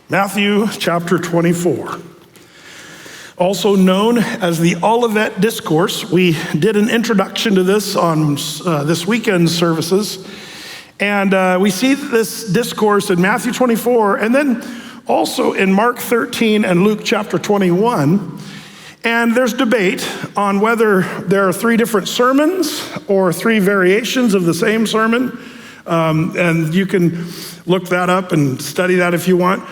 Matthew chapter 24. Also known as the Olivet Discourse. We did an introduction to this on this weekend's services. And we see this discourse in Matthew 24, and then also in Mark 13 and Luke chapter 21. And there's debate on whether there are three different sermons or three variations of the same sermon. And you can look that up and study that if you want.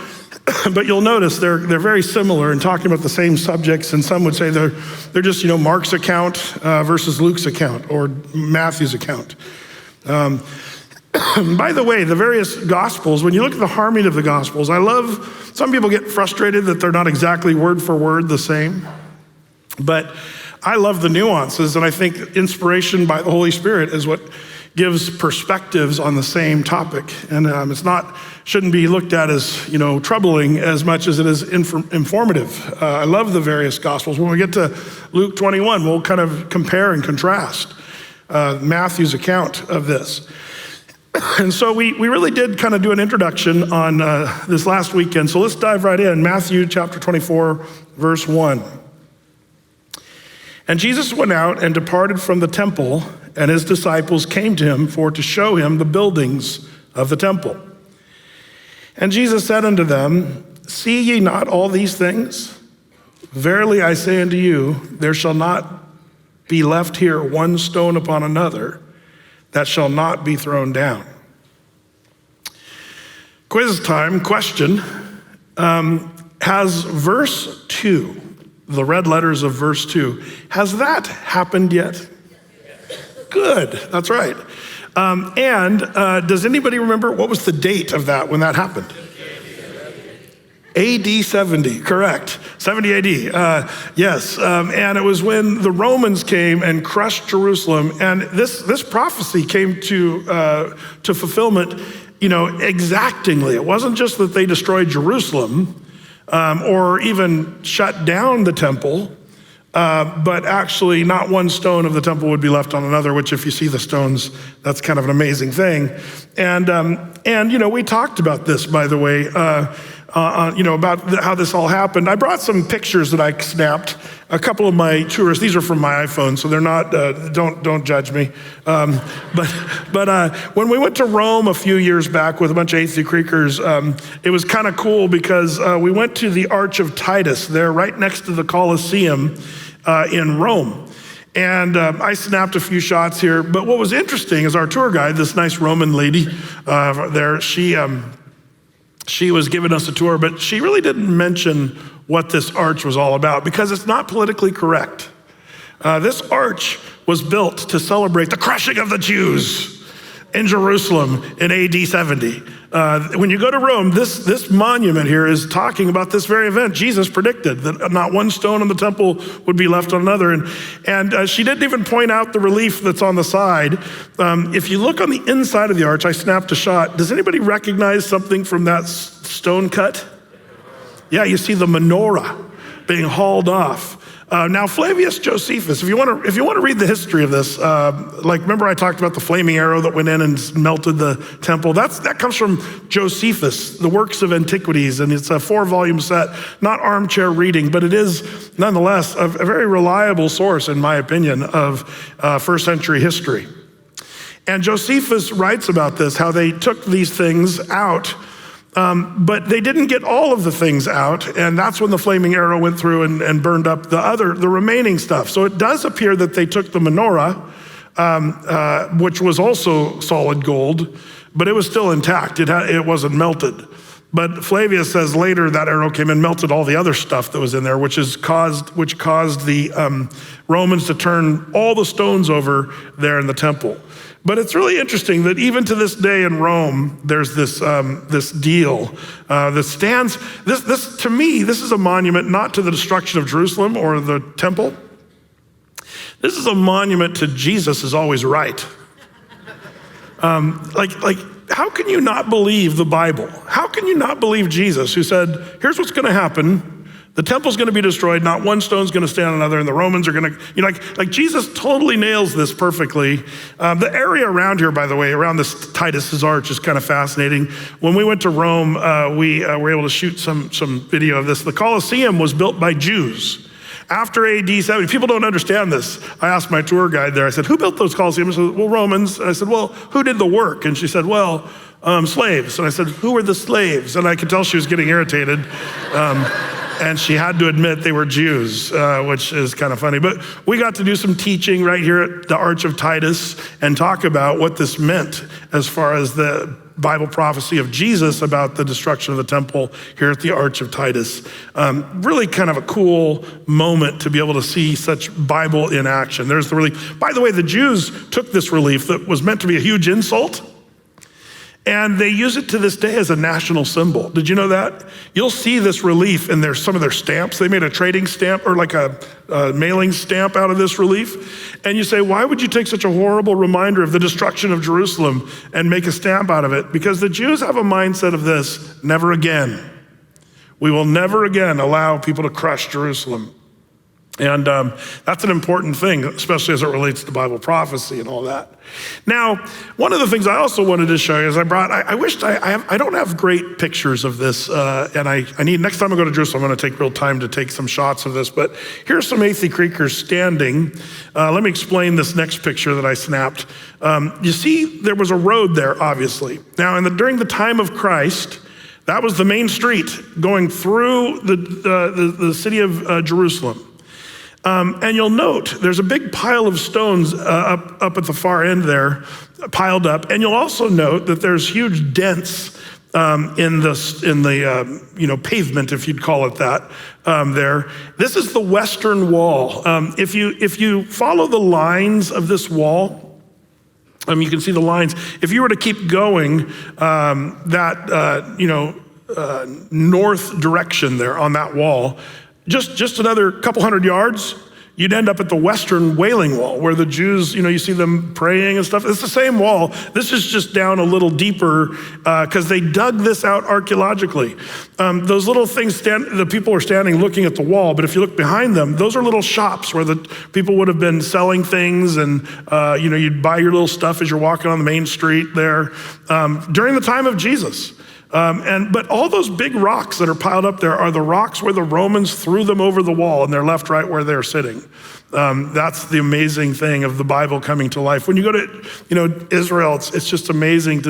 But you'll notice they're very similar in talking about the same subjects, and some would say they're just Mark's account versus Luke's account or Matthew's account. By the way, the various Gospels, when you look at the harmony of the Gospels, some people get frustrated that they're not exactly word for word the same, but I love the nuances, and I think inspiration by the Holy Spirit is what gives perspectives on the same topic, and shouldn't be looked at as troubling as much as it is informative. I love the various Gospels. When we get to Luke 21, we'll kind of compare and contrast Matthew's account of this. And so we really did kind of do an introduction on this last weekend. So let's dive right in. Matthew chapter 24, verse 1. And Jesus went out and departed from the temple, and his disciples came to him to show him the buildings of the temple. And Jesus said unto them, See ye not all these things? Verily I say unto you, there shall not be left here one stone upon another that shall not be thrown down. Quiz time, question. Has verse 2, the red letters of verse 2, has that happened yet? Good, that's right. And does anybody remember what was the date of that when that happened? AD 70, correct. 70 AD, yes. And it was when the Romans came and crushed Jerusalem. And this prophecy came to fulfillment, exactingly. It wasn't just that they destroyed Jerusalem or even shut down the temple, but actually not one stone of the temple would be left on another, which if you see the stones, that's kind of an amazing thing. And we talked about this, by the way, about how this all happened. I brought some pictures that I snapped. A couple of my tours, these are from my iPhone, so they're not, don't judge me. But when we went to Rome a few years back with a bunch of Athey Creekers, it was kind of cool because we went to the Arch of Titus there right next to the Colosseum in Rome. And I snapped a few shots here, but what was interesting is our tour guide, this nice Roman lady there, she was giving us a tour, but she really didn't mention what this arch was all about because it's not politically correct. This arch was built to celebrate the crushing of the Jews in Jerusalem in AD 70. When you go to Rome, this monument here is talking about this very event. Jesus predicted that not one stone in the temple would be left on another. And she didn't even point out the relief that's on the side. If you look on the inside of the arch, I snapped a shot. Does anybody recognize something from that stone cut? Yeah, you see the menorah being hauled off. Now, Flavius Josephus, if you want to read the history of this, remember I talked about the flaming arrow that went in and melted the temple? That comes from Josephus, the Works of Antiquities, and it's a 4-volume set, not armchair reading, but it is nonetheless a very reliable source, in my opinion, of first century history. And Josephus writes about this, how they took these things out, but they didn't get all of the things out, and that's when the flaming arrow went through and burned up the remaining stuff. So it does appear that they took the menorah, which was also solid gold, but it was still intact. It wasn't melted. But Flavius says later that arrow came and melted all the other stuff that was in there, which caused the Romans to turn all the stones over there in the temple. But it's really interesting that even to this day in Rome, there's this deal that stands. This to me, this is a monument not to the destruction of Jerusalem or the temple. This is a monument to Jesus is always right. How can you not believe the Bible? How can you not believe Jesus, who said, "Here's what's going to happen. The temple's gonna be destroyed, not one stone's gonna stand on another, and the Romans are gonna, like Jesus totally nails this perfectly. The area around here, by the way, around this Titus's arch is kind of fascinating. When we went to Rome, we were able to shoot some video of this. The Colosseum was built by Jews. After AD 70, people don't understand this. I asked my tour guide there, I said, who built those Colosseums? She said, well, Romans. And I said, well, who did the work? And she said, well, slaves. And I said, who were the slaves? And I could tell she was getting irritated. And she had to admit they were Jews, which is kind of funny. But we got to do some teaching right here at the Arch of Titus and talk about what this meant as far as the Bible prophecy of Jesus about the destruction of the temple here at the Arch of Titus. Really kind of a cool moment to be able to see such Bible in action. There's the relief. By the way, the Jews took this relief that was meant to be a huge insult, and they use it to this day as a national symbol. Did you know that? You'll see this relief in some of their stamps. They made a trading stamp or like a mailing stamp out of this relief. And you say, why would you take such a horrible reminder of the destruction of Jerusalem and make a stamp out of it? Because the Jews have a mindset of this: never again. We will never again allow people to crush Jerusalem. And that's an important thing, especially as it relates to Bible prophecy and all that. Now, one of the things I also wanted to show you is I don't have great pictures of this, and I need, next time I go to Jerusalem, I'm gonna take real time to take some shots of this, but here's some Athey Creekers standing. Let me explain this next picture that I snapped. You see, there was a road there, obviously. Now, during the time of Christ, that was the main street going through the city of Jerusalem. And you'll note there's a big pile of stones up at the far end there, piled up. And you'll also note that there's huge dents in the pavement, if you'd call it that, there. This is the western wall. If you follow the lines of this wall, you can see the lines. If you were to keep going north direction there on that wall, just another couple hundred yards, you'd end up at the Western Wailing Wall, where the Jews, you see them praying and stuff. It's the same wall. This is just down a little deeper because they dug this out archaeologically. Those little things, the people are standing looking at the wall, but if you look behind them, those are little shops where the people would have been selling things, and you'd buy your little stuff as you're walking on the main street there during the time of Jesus. But all those big rocks that are piled up there are the rocks where the Romans threw them over the wall, and they're left right where they're sitting. That's the amazing thing of the Bible coming to life. When you go to, Israel, it's just amazing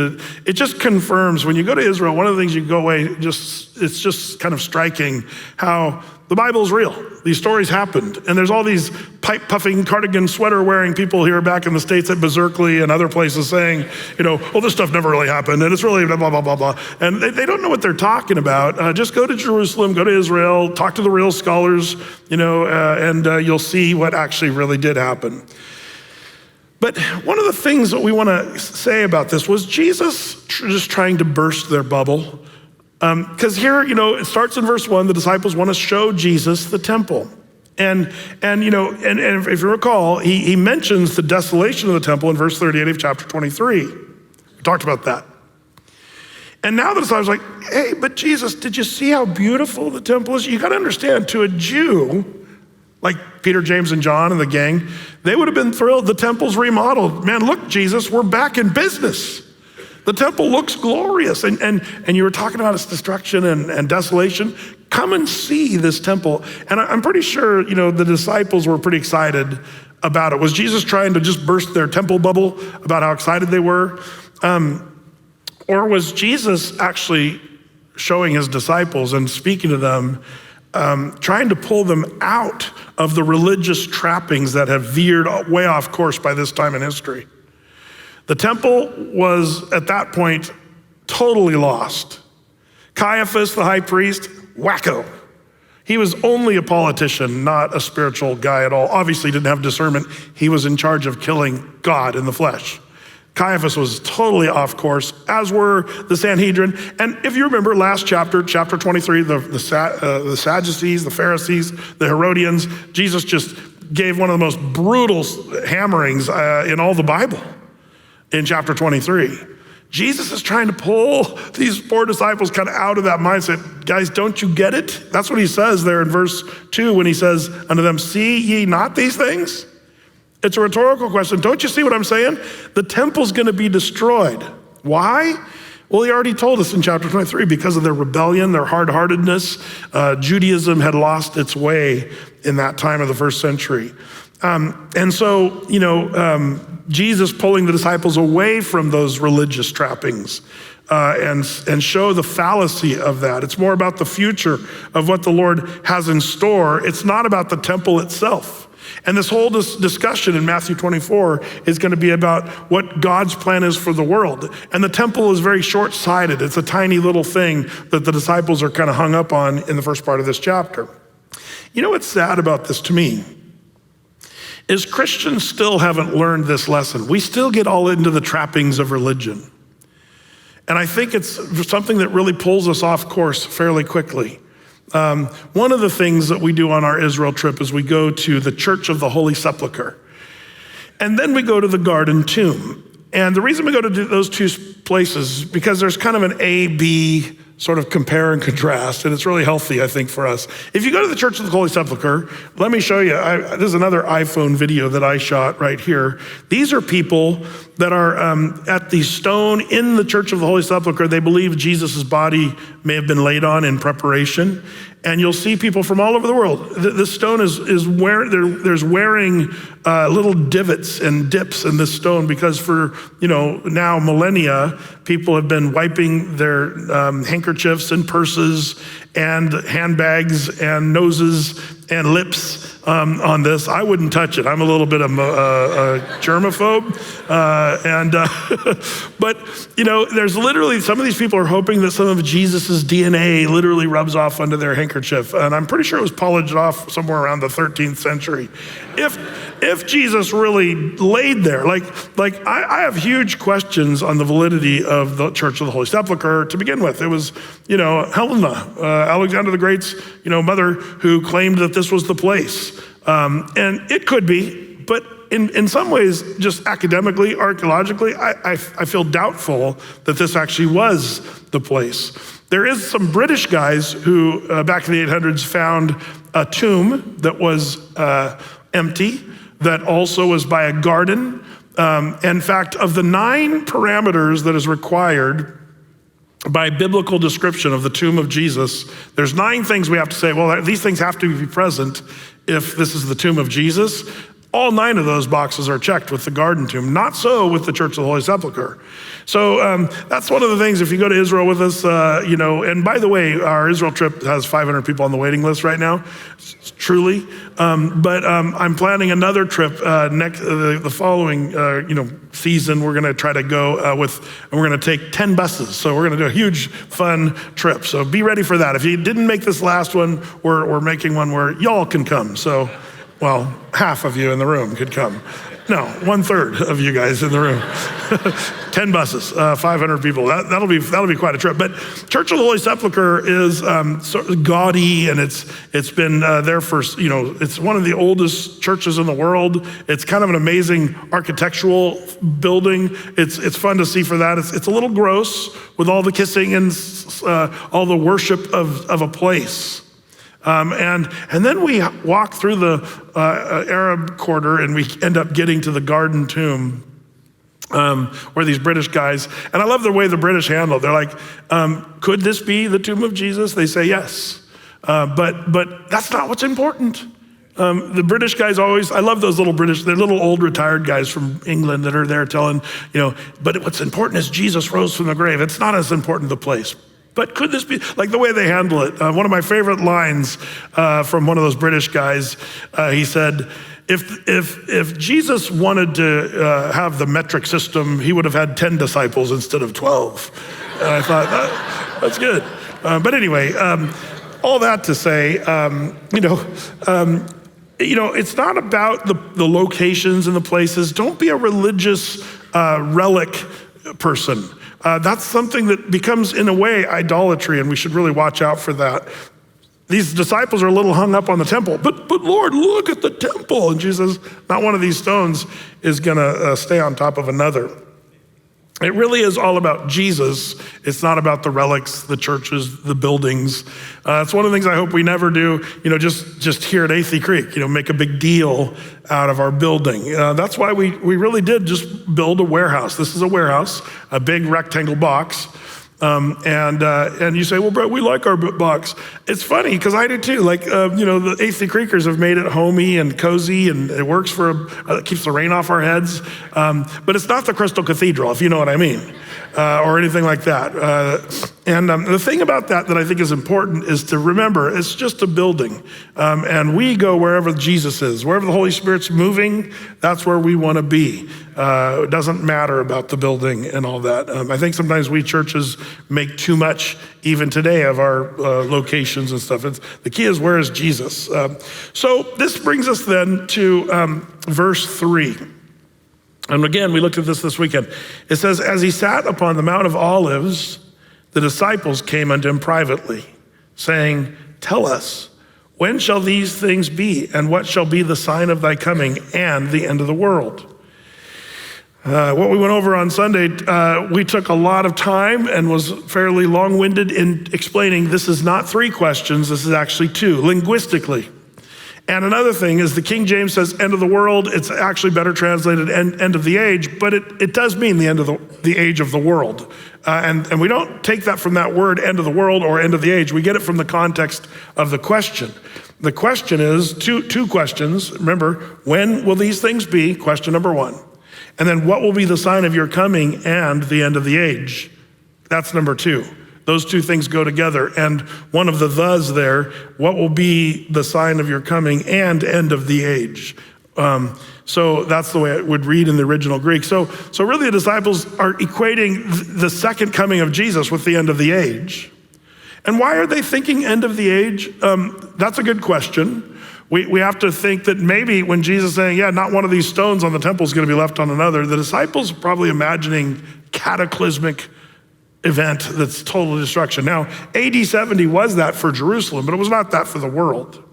it just confirms when you go to Israel, one of the things you go away, it's just kind of striking how the Bible's real. These stories happened. And there's all these pipe-puffing, cardigan sweater-wearing people here back in the States at Berkeley and other places saying, well, this stuff never really happened, and it's really blah, blah, blah, blah, blah. And they don't know what they're talking about. Just go to Jerusalem, go to Israel, talk to the real scholars, and you'll see what actually really did happen. But one of the things that we want to say about this was Jesus just trying to burst their bubble. Because here, it starts in verse 1, the disciples want to show Jesus the temple. And if you recall, he mentions the desolation of the temple in verse 38 of chapter 23. We talked about that. And now the disciples are like, hey, but Jesus, did you see how beautiful the temple is? You got to understand, to a Jew, like Peter, James, and John and the gang, they would have been thrilled. The temple's remodeled. Man, look, Jesus, we're back in business. The temple looks glorious. And you were talking about its destruction and desolation. Come and see this temple. And I'm pretty sure, the disciples were pretty excited about it. Was Jesus trying to just burst their temple bubble about how excited they were? Or was Jesus actually showing his disciples and speaking to them, trying to pull them out of the religious trappings that have veered way off course by this time in history? The temple was, at that point, totally lost. Caiaphas, the high priest, wacko. He was only a politician, not a spiritual guy at all. Obviously, he didn't have discernment. He was in charge of killing God in the flesh. Caiaphas was totally off course, as were the Sanhedrin. And if you remember last chapter 23, the Sadducees, the Pharisees, the Herodians, Jesus just gave one of the most brutal hammerings in all the Bible. In chapter 23. Jesus is trying to pull these poor disciples kind of out of that mindset. Guys, don't you get it? That's what he says there in verse 2 when he says unto them, see ye not these things? It's a rhetorical question. Don't you see what I'm saying? The temple's gonna be destroyed. Why? Well, he already told us in chapter 23, because of their rebellion, their hard-heartedness, Judaism had lost its way in that time of the first century. And so, Jesus pulling the disciples away from those religious trappings and show the fallacy of that. It's more about the future of what the Lord has in store. It's not about the temple itself. And this whole discussion in Matthew 24 is going to be about what God's plan is for the world. And the temple is very short-sighted. It's a tiny little thing that the disciples are kind of hung up on in the first part of this chapter. You know what's sad about this to me? Is Christians still haven't learned this lesson. We still get all into the trappings of religion. And I think it's something that really pulls us off course fairly quickly. One of the things that we do on our Israel trip is we go to the Church of the Holy Sepulchre. And then we go to the Garden Tomb. And the reason we go to those two places is because there's kind of an A-B sort of compare and contrast, and it's really healthy, I think, for us. If you go to the Church of the Holy Sepulchre, let me show you. This is another iPhone video that I shot right here. These are people that are at the stone in the Church of the Holy Sepulchre. They believe Jesus' body may have been laid on in preparation. And you'll see people from all over the world. This stone is there's wearing little divots and dips in this stone because for, now millennia, people have been wiping their handkerchiefs and purses and handbags and noses and lips on this. I wouldn't touch it. I'm a little bit of a germaphobe. But, there's literally, some of these people are hoping that some of Jesus's DNA literally rubs off onto their handkerchief. And I'm pretty sure it was polished off somewhere around the 13th century. If Jesus really laid there, I have huge questions on the validity of the Church of the Holy Sepulchre to begin with. It was, Helena, Alexander the Great's, mother, who claimed that this was the place. And it could be, but in some ways, just academically, archaeologically, I feel doubtful that this actually was the place. There is some British guys who, back in the 800s, found a tomb that was empty, that also was by a garden. In fact, of the 9 parameters that is required by biblical description of the tomb of Jesus, there's 9 things we have to say, well, these things have to be present if this is the tomb of Jesus. All 9 of those boxes are checked with the Garden Tomb. Not so with the Church of the Holy Sepulchre. So that's one of the things, if you go to Israel with us, and by the way, our Israel trip has 500 people on the waiting list right now, truly. But I'm planning another trip the following season. We're gonna try to go and we're gonna take 10 buses. So we're gonna do a huge, fun trip. So be ready for that. If you didn't make this last one, we're making one where y'all can come. So, well, half of you in the room could come. No, 1/3 of you guys in the room. 10 buses, 500 people. That'll be quite a trip. But Church of the Holy Sepulchre is sort of gaudy, and it's been there for, it's one of the oldest churches in the world. It's kind of an amazing architectural building. It's fun to see for that. It's a little gross with all the kissing and all the worship of a place. And then we walk through the Arab quarter, and we end up getting to the Garden Tomb, where these British guys, and I love the way the British handle it. They're like, could this be the tomb of Jesus? They say yes, but that's not what's important. The British guys always, I love those they're little old retired guys from England that are there telling, but what's important is Jesus rose from the grave. It's not as important the place. But could this be, like the way they handle it? One of my favorite lines from one of those British guys, he said, if Jesus wanted to have the metric system, he would have had 10 disciples instead of 12. And I thought, that's good. But anyway, all that to say, it's not about the locations and the places. Don't be a religious relic person. That's something that becomes, in a way, idolatry, and we should really watch out for that. These disciples are a little hung up on the temple, but Lord, look at the temple. And Jesus, not one of these stones is gonna stay on top of another. It really is all about Jesus. It's not about the relics, the churches, the buildings. It's one of the things I hope we never do, just here at Athey Creek, make a big deal out of our building. That's why we really did just build a warehouse. This is a warehouse, a big rectangle box. And you say, well, Brett, we like our box. It's funny because I do too. The Athey Creekers have made it homey and cozy, and it works it keeps the rain off our heads. But it's not the Crystal Cathedral, if you know what I mean, or anything like that. The thing about that I think is important is to remember it's just a building. And we go wherever Jesus is, wherever the Holy Spirit's moving, that's where we want to be. It doesn't matter about the building and all that. I think sometimes we churches make too much, even today, of our locations and stuff. The key is, where is Jesus? So this brings us then to verse 3. And again, we looked at this weekend. It says, as he sat upon the Mount of Olives, the disciples came unto him privately, saying, tell us, when shall these things be? And what shall be the sign of thy coming and the end of the world? What we went over on Sunday, we took a lot of time and was fairly long-winded in explaining this is not 3 questions, this is actually 2, linguistically. And another thing is the King James says end of the world. It's actually better translated end of the age, but it does mean the end of the age of the world. And we don't take that from that word, end of the world or end of the age. We get it from the context of the question. The question is two questions. Remember, when will these things be? Question number 1. And then what will be the sign of your coming and the end of the age? That's number 2. Those 2 things go together. And one of the thes there, what will be the sign of your coming and end of the age? So that's the way it would read in the original Greek. So really the disciples are equating the second coming of Jesus with the end of the age. And why are they thinking end of the age? That's a good question. We have to think that maybe when Jesus is saying, not one of these stones on the temple is going to be left on another, the disciples are probably imagining cataclysmic event that's total destruction. Now, AD 70 was that for Jerusalem, but it was not that for the world.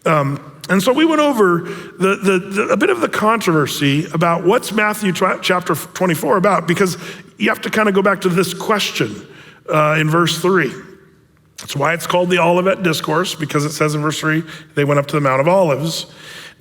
And so we went over a bit of the controversy about what's Matthew chapter 24 about, because you have to kind of go back to this question in verse 3. That's why it's called the Olivet Discourse, because it says in verse 3, they went up to the Mount of Olives.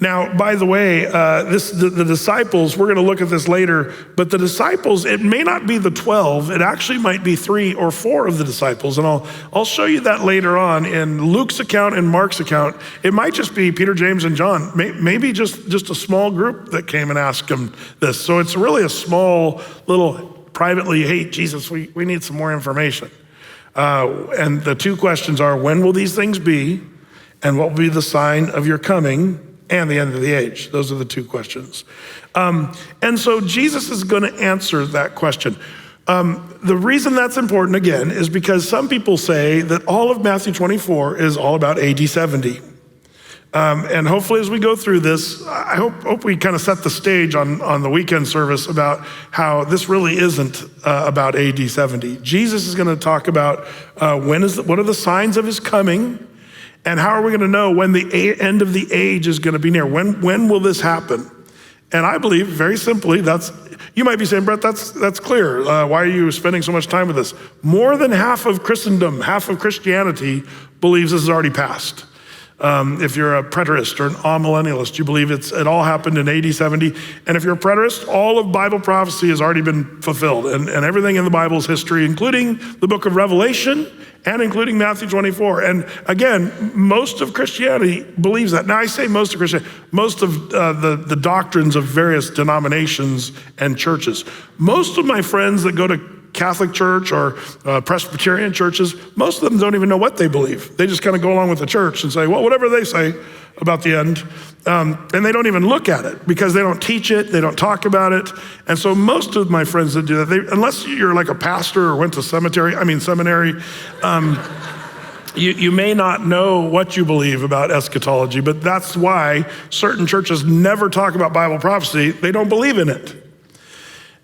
Now, by the way, the disciples, we're going to look at this later, but the disciples, it may not be the 12, it actually might be 3 or 4 of the disciples, and I'll show you that later on in Luke's account and Mark's account. It might just be Peter, James, and John, maybe just a small group that came and asked him this. So it's really a small little privately, hey, Jesus, we need some more information. And the 2 questions are, when will these things be? And what will be the sign of your coming and the end of the age? Those are the 2 questions. And so Jesus is going to answer that question. The reason that's important, again, is because some people say that all of Matthew 24 is all about AD 70. And hopefully as we go through this, I hope we kind of set the stage on the weekend service about how this really isn't about AD 70. Jesus is going to talk about what are the signs of his coming, and how are we going to know when the end of the age is going to be near? When will this happen? And I believe, very simply, you might be saying, Brett, that's clear. Why are you spending so much time with this? More than half of Christendom, half of Christianity believes this has already passed. If you're a preterist or an amillennialist, you believe it all happened in AD 70. And if you're a preterist, all of Bible prophecy has already been fulfilled. And everything in the Bible is history, including the book of Revelation and including Matthew 24. And again, most of Christianity believes that. Now I say most of Christianity, most of the doctrines of various denominations and churches. Most of my friends that go to Catholic church or Presbyterian churches, most of them don't even know what they believe. They just kind of go along with the church and say, well, whatever they say about the end. And they don't even look at it because they don't teach it, they don't talk about it. And so most of my friends that do that, unless you're like a pastor or went to seminary, you may not know what you believe about eschatology, but that's why certain churches never talk about Bible prophecy. They don't believe in it.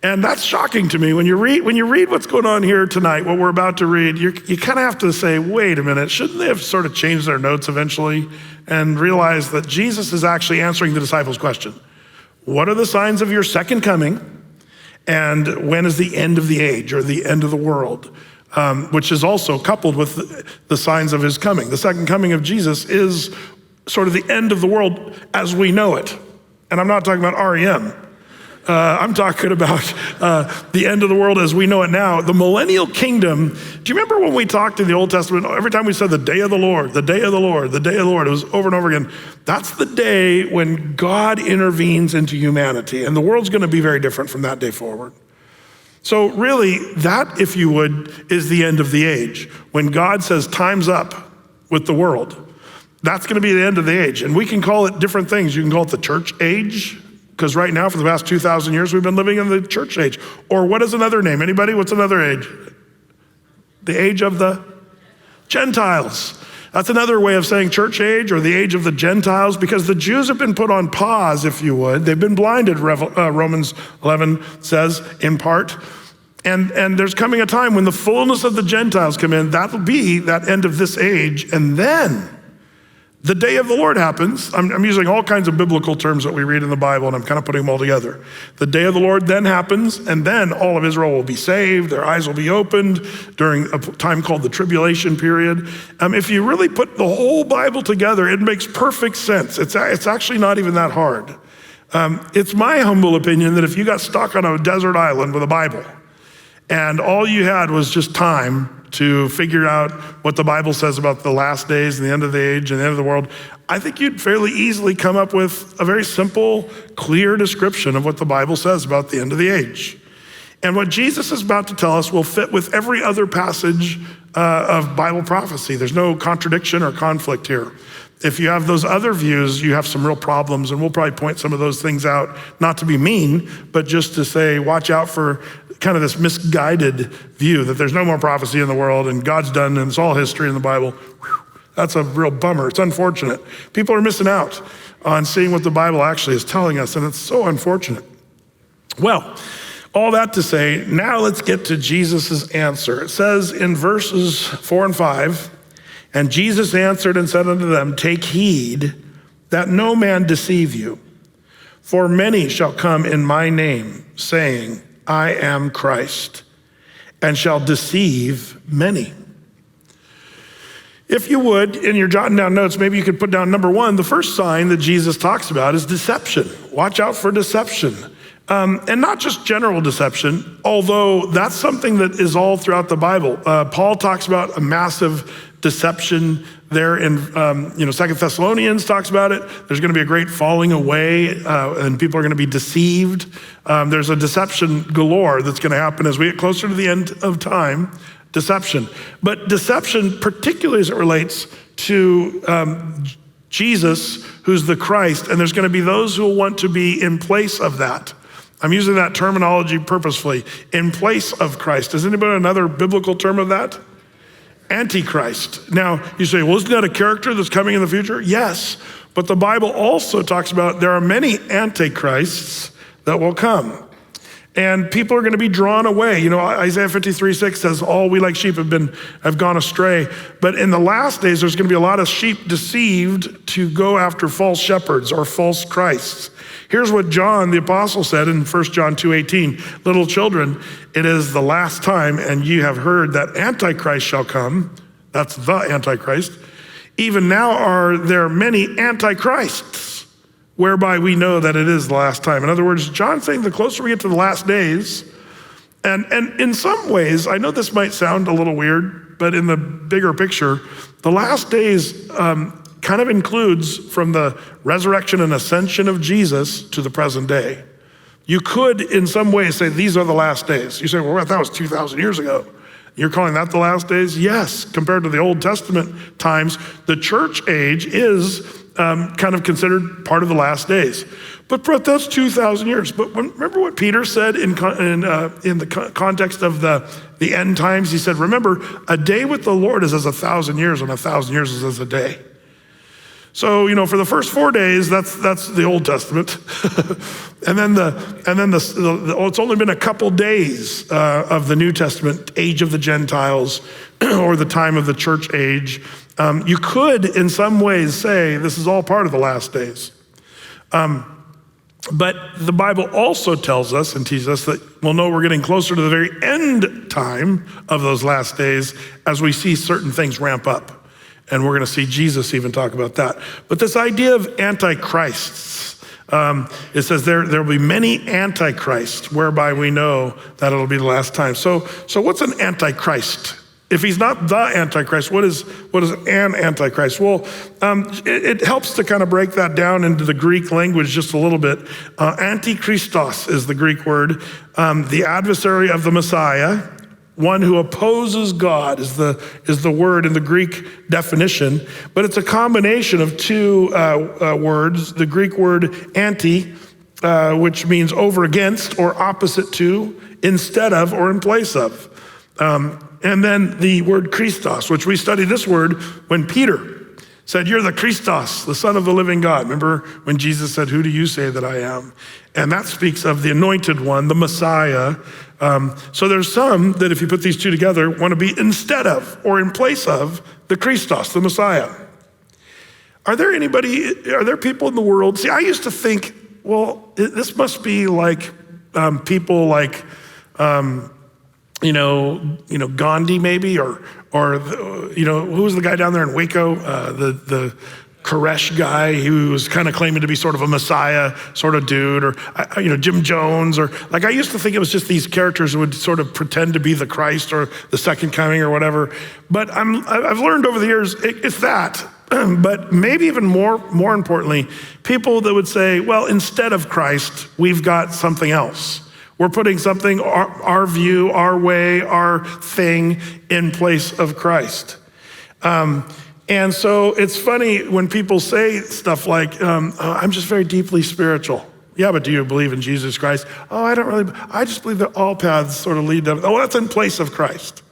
And that's shocking to me. When you read what's going on here tonight, what we're about to read, you kind of have to say, wait a minute, shouldn't they have sort of changed their notes eventually and realize that Jesus is actually answering the disciples' question? What are the signs of your second coming? And when is the end of the age or the end of the world? Which is also coupled with the signs of his coming. The second coming of Jesus is sort of the end of the world as we know it. And I'm not talking about REM. I'm talking about the end of the world as we know it now. The millennial kingdom, do you remember when we talked in the Old Testament, every time we said the day of the Lord, the day of the Lord, the day of the Lord, it was over and over again. That's the day when God intervenes into humanity. And the world's gonna be very different from that day forward. So really, that, if you would, is the end of the age. When God says time's up with the world, that's gonna be the end of the age. And we can call it different things. You can call it the church age, because right now for the past 2,000 years, we've been living in the church age. Or what is another name? Anybody? What's another age? The age of the Gentiles. That's another way of saying church age or the age of the Gentiles, because the Jews have been put on pause, if you would. They've been blinded, Romans 11 says, in part. And there's coming a time when the fullness of the Gentiles come in. That'll be that end of this age. And then the day of the Lord happens. I'm using all kinds of biblical terms that we read in the Bible, and I'm kind of putting them all together. The day of the Lord then happens, and then all of Israel will be saved. Their eyes will be opened during a time called the tribulation period. If you really put the whole Bible together, it makes perfect sense. It's actually not even that hard. It's my humble opinion that if you got stuck on a desert island with a Bible, and all you had was just time to figure out what the Bible says about the last days and the end of the age and the end of the world, I think you'd fairly easily come up with a very simple, clear description of what the Bible says about the end of the age. And what Jesus is about to tell us will fit with every other passage of Bible prophecy. There's no contradiction or conflict here. If you have those other views, you have some real problems, and we'll probably point some of those things out, not to be mean, but just to say, watch out for kind of this misguided view that there's no more prophecy in the world and God's done and it's all history in the Bible. Whew, that's a real bummer. It's unfortunate. People are missing out on seeing what the Bible actually is telling us, and it's so unfortunate. Well, all that to say, now let's get to Jesus's answer. It says in verses 4 and 5, and Jesus answered and said unto them, take heed that no man deceive you, for many shall come in my name, saying, I am Christ, and shall deceive many. If you would, and you're jotting down notes, maybe you could put down number one. The first sign that Jesus talks about is deception. Watch out for deception. And not just general deception, although that's something that is all throughout the Bible. Paul talks about a massive deception there in 2 Thessalonians talks about it. There's gonna be a great falling away and people are gonna be deceived. There's a deception galore that's gonna happen as we get closer to the end of time, deception. But deception, particularly as it relates to Jesus, who's the Christ, and there's gonna be those who will want to be in place of that. I'm using that terminology purposefully, in place of Christ. Does anybody know another biblical term of that? Antichrist. Now, you say, well, isn't that a character that's coming in the future? Yes, but the Bible also talks about there are many antichrists that will come. And people are gonna be drawn away. Isaiah 53:6 says, all we like sheep have gone astray. But in the last days, there's gonna be a lot of sheep deceived to go after false shepherds or false Christs. Here's what John the apostle said in 1 John 2:18, little children, it is the last time, and you have heard that Antichrist shall come. That's the Antichrist. Even now are there many antichrists, whereby we know that it is the last time. In other words, John's saying the closer we get to the last days, and in some ways, I know this might sound a little weird, but in the bigger picture, the last days kind of includes from the resurrection and ascension of Jesus to the present day. You could, in some ways, say these are the last days. You say, well, that was 2,000 years ago. You're calling that the last days? Yes, compared to the Old Testament times, the church age is kind of considered part of the last days. But that's 2,000 years. But remember what Peter said in the context of the end times? He said, remember, a day with the Lord is as 1,000 years, and 1,000 years is as a day. So, for the first 4 days, that's the Old Testament. and then it's only been a couple days of the New Testament, age of the Gentiles, or the time of the church age. You could, in some ways, say this is all part of the last days. But the Bible also tells us and teaches us that we'll know we're getting closer to the very end time of those last days as we see certain things ramp up. And we're going to see Jesus even talk about that. But this idea of antichrists, it says there will be many antichrists, whereby we know that it'll be the last time. So what's an antichrist? If he's not the Antichrist, what is an Antichrist? Well, it helps to kind of break that down into the Greek language just a little bit. Antichristos is the Greek word. The adversary of the Messiah, one who opposes God is the word in the Greek definition. But it's a combination of two words. The Greek word anti, which means over against or opposite to, instead of or in place of. And then the word Christos, which we studied this word when Peter said, "You're the Christos, the Son of the living God." Remember when Jesus said, "Who do you say that I am?" And that speaks of the anointed one, the Messiah. So there's some that if you put these two together, want to be instead of or in place of the Christos, the Messiah. Are there people in the world? See, I used to think, well, this must be like people like, Gandhi maybe, or who was the guy down there in Waco, the Koresh guy who was kind of claiming to be sort of a Messiah sort of dude, or Jim Jones, or like I used to think it was just these characters who would sort of pretend to be the Christ or the second coming or whatever. But I've learned over the years it's that. But maybe even more importantly, people that would say, well, instead of Christ, we've got something else. We're putting something, our view, our way, our thing in place of Christ. And so it's funny when people say stuff like, I'm just very deeply spiritual. Yeah, but do you believe in Jesus Christ? Oh, I just believe that all paths sort of lead to, that's in place of Christ.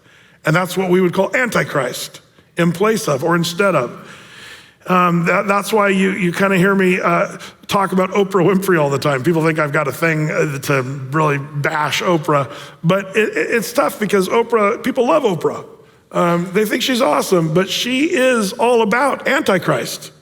And that's what we would call antichrist, in place of or instead of. That's why you kind of hear me talk about Oprah Winfrey all the time. People think I've got a thing to really bash Oprah, but it's tough because people love Oprah. They think she's awesome, but she is all about Antichrist.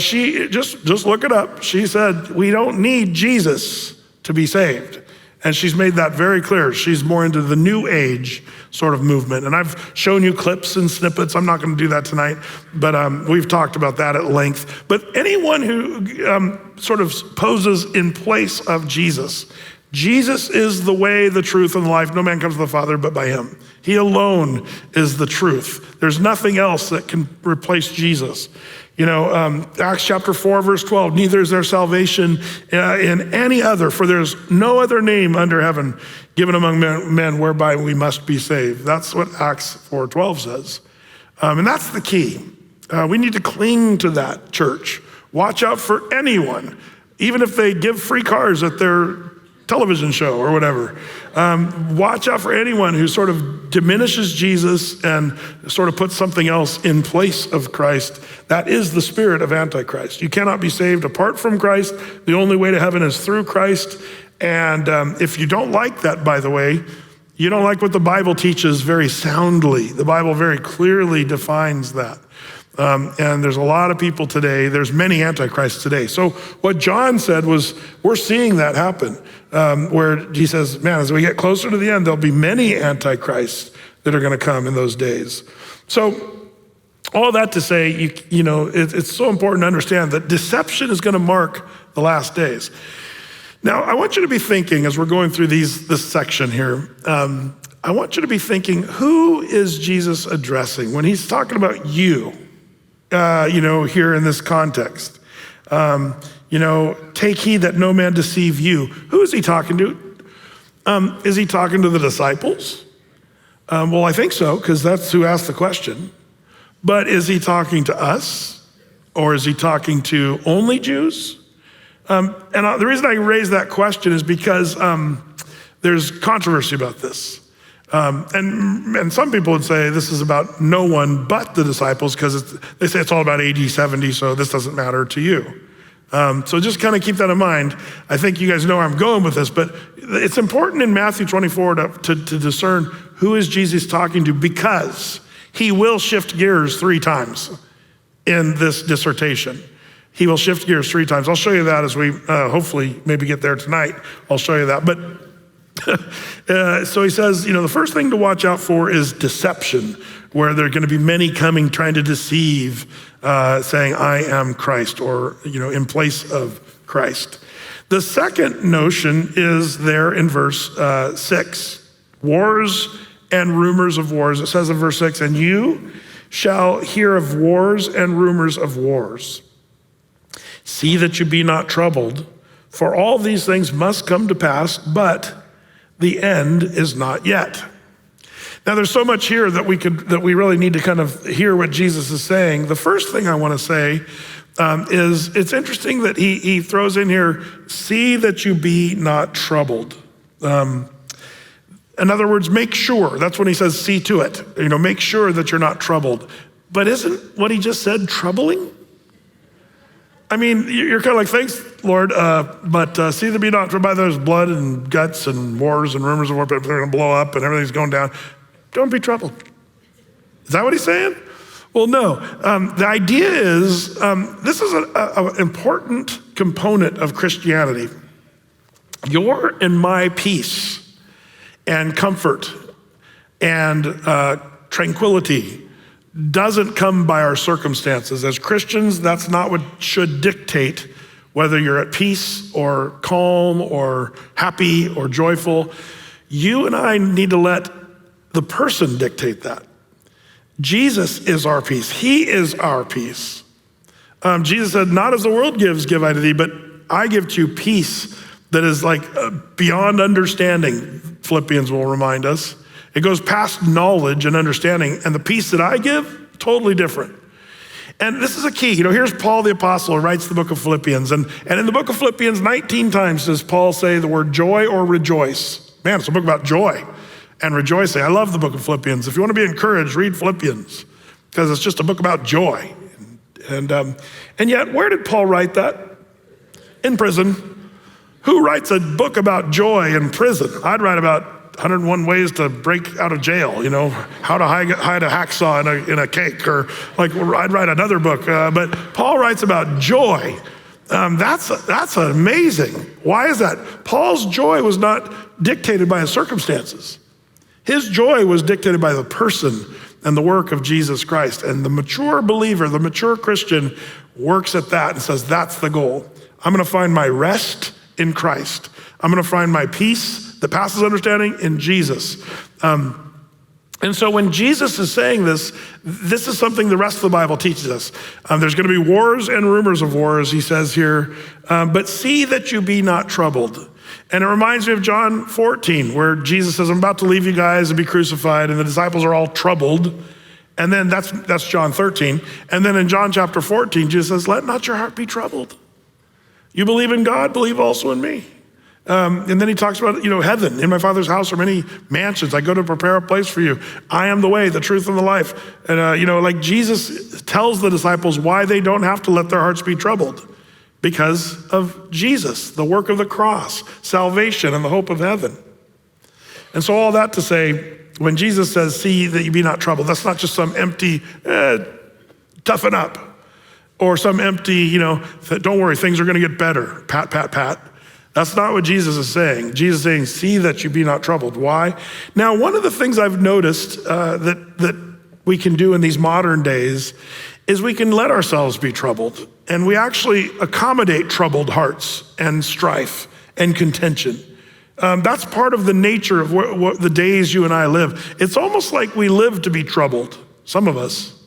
She just look it up. She said, we don't need Jesus to be saved. And she's made that very clear. She's more into the new age sort of movement. And I've shown you clips and snippets. I'm not going to do that tonight, but we've talked about that at length. But anyone who sort of poses in place of Jesus, Jesus is the way, the truth, and the life. No man comes to the Father but by him. He alone is the truth. There's nothing else that can replace Jesus. Acts chapter 4, verse 12, neither is there salvation in any other, for there's no other name under heaven given among men whereby we must be saved. That's what Acts 4:12 says. And that's the key. We need to cling to that, church. Watch out for anyone, even if they give free cars at their television show or whatever. Watch out for anyone who sort of diminishes Jesus and sort of puts something else in place of Christ. That is the spirit of Antichrist. You cannot be saved apart from Christ. The only way to heaven is through Christ. And if you don't like that, by the way, you don't like what the Bible teaches very soundly. The Bible very clearly defines that. And there's a lot of people today, there's many antichrists today. So what John said was, we're seeing that happen, where he says, man, as we get closer to the end, there'll be many antichrists that are gonna come in those days. So all that to say, it's so important to understand that deception is gonna mark the last days. Now, I want you to be thinking, as we're going through this section here, I want you to be thinking, who is Jesus addressing when he's talking about you? Here in this context. Take heed that no man deceive you. Who is he talking to? Is he talking to the disciples? Well, I think so, because that's who asked the question. But is he talking to us? Or is he talking to only Jews? And the reason I raise that question is because there's controversy about this. And some people would say this is about no one but the disciples because they say it's all about AD 70, so this doesn't matter to you. So just kind of keep that in mind. I think you guys know where I'm going with this, but it's important in Matthew 24 to discern who is Jesus talking to, because he will shift gears 3 times in this dissertation. He will shift gears 3 times. I'll show you that as we hopefully maybe get there tonight. I'll show you that. But so he says, the first thing to watch out for is deception, where there are going to be many coming trying to deceive, saying, I am Christ, or, in place of Christ. The second notion is there in verse 6, wars and rumors of wars. It says in verse 6, and you shall hear of wars and rumors of wars. See that you be not troubled, for all these things must come to pass, but the end is not yet. Now there's so much here that we really need to kind of hear what Jesus is saying. The first thing I want to say is it's interesting that he throws in here, see that you be not troubled. In other words, make sure. That's when he says, see to it. Make sure that you're not troubled. But isn't what he just said troubling? I mean, you're kind of like, thanks, Lord, but see that be not troubled by there's blood and guts and wars and rumors of war, but they're going to blow up and everything's going down. Don't be troubled. Is that what he's saying? Well, no. The idea is, this is an important component of Christianity. Your and my peace and comfort and tranquility doesn't come by our circumstances. As Christians, that's not what should dictate whether you're at peace or calm or happy or joyful. You and I need to let the person dictate that. Jesus is our peace. He is our peace. Jesus said, not as the world gives, give I to thee, but I give to you peace that is like beyond understanding, Philippians will remind us. It goes past knowledge and understanding, and the peace that I give, totally different. And this is a key. Here's Paul the apostle who writes the book of Philippians, and in the book of Philippians, 19 times does Paul say the word joy or rejoice. Man, it's a book about joy and rejoicing. I love the book of Philippians. If you want to be encouraged, read Philippians, because it's just a book about joy. And yet, where did Paul write that? In prison. Who writes a book about joy in prison? I'd write about 101 ways to break out of jail, how to hide a hacksaw in a cake, or I'd write another book. But Paul writes about joy. That's amazing. Why is that? Paul's joy was not dictated by his circumstances. His joy was dictated by the person and the work of Jesus Christ. And the mature believer, the mature Christian, works at that and says, that's the goal. I'm going to find my rest in Christ. I'm going to find my peace that passes understanding in Jesus. And so when Jesus is saying this is something the rest of the Bible teaches us. There's going to be wars and rumors of wars, he says here, but see that you be not troubled. And it reminds me of John 14, where Jesus says, I'm about to leave you guys and be crucified, and the disciples are all troubled. And then that's John 13. And then in John chapter 14, Jesus says, let not your heart be troubled. You believe in God, believe also in me. And then he talks about, heaven. In my Father's house are many mansions. I go to prepare a place for you. I am the way, the truth, and the life. And, Jesus tells the disciples why they don't have to let their hearts be troubled. Because of Jesus, the work of the cross, salvation, and the hope of heaven. And so all that to say, when Jesus says, see that you be not troubled, that's not just some empty, toughen up. Or some empty, don't worry, things are going to get better. Pat, pat, pat. That's not what Jesus is saying. Jesus is saying, see that you be not troubled. Why? Now, one of the things I've noticed that we can do in these modern days is we can let ourselves be troubled. And we actually accommodate troubled hearts and strife and contention. That's part of the nature of what the days you and I live. It's almost like we live to be troubled, some of us.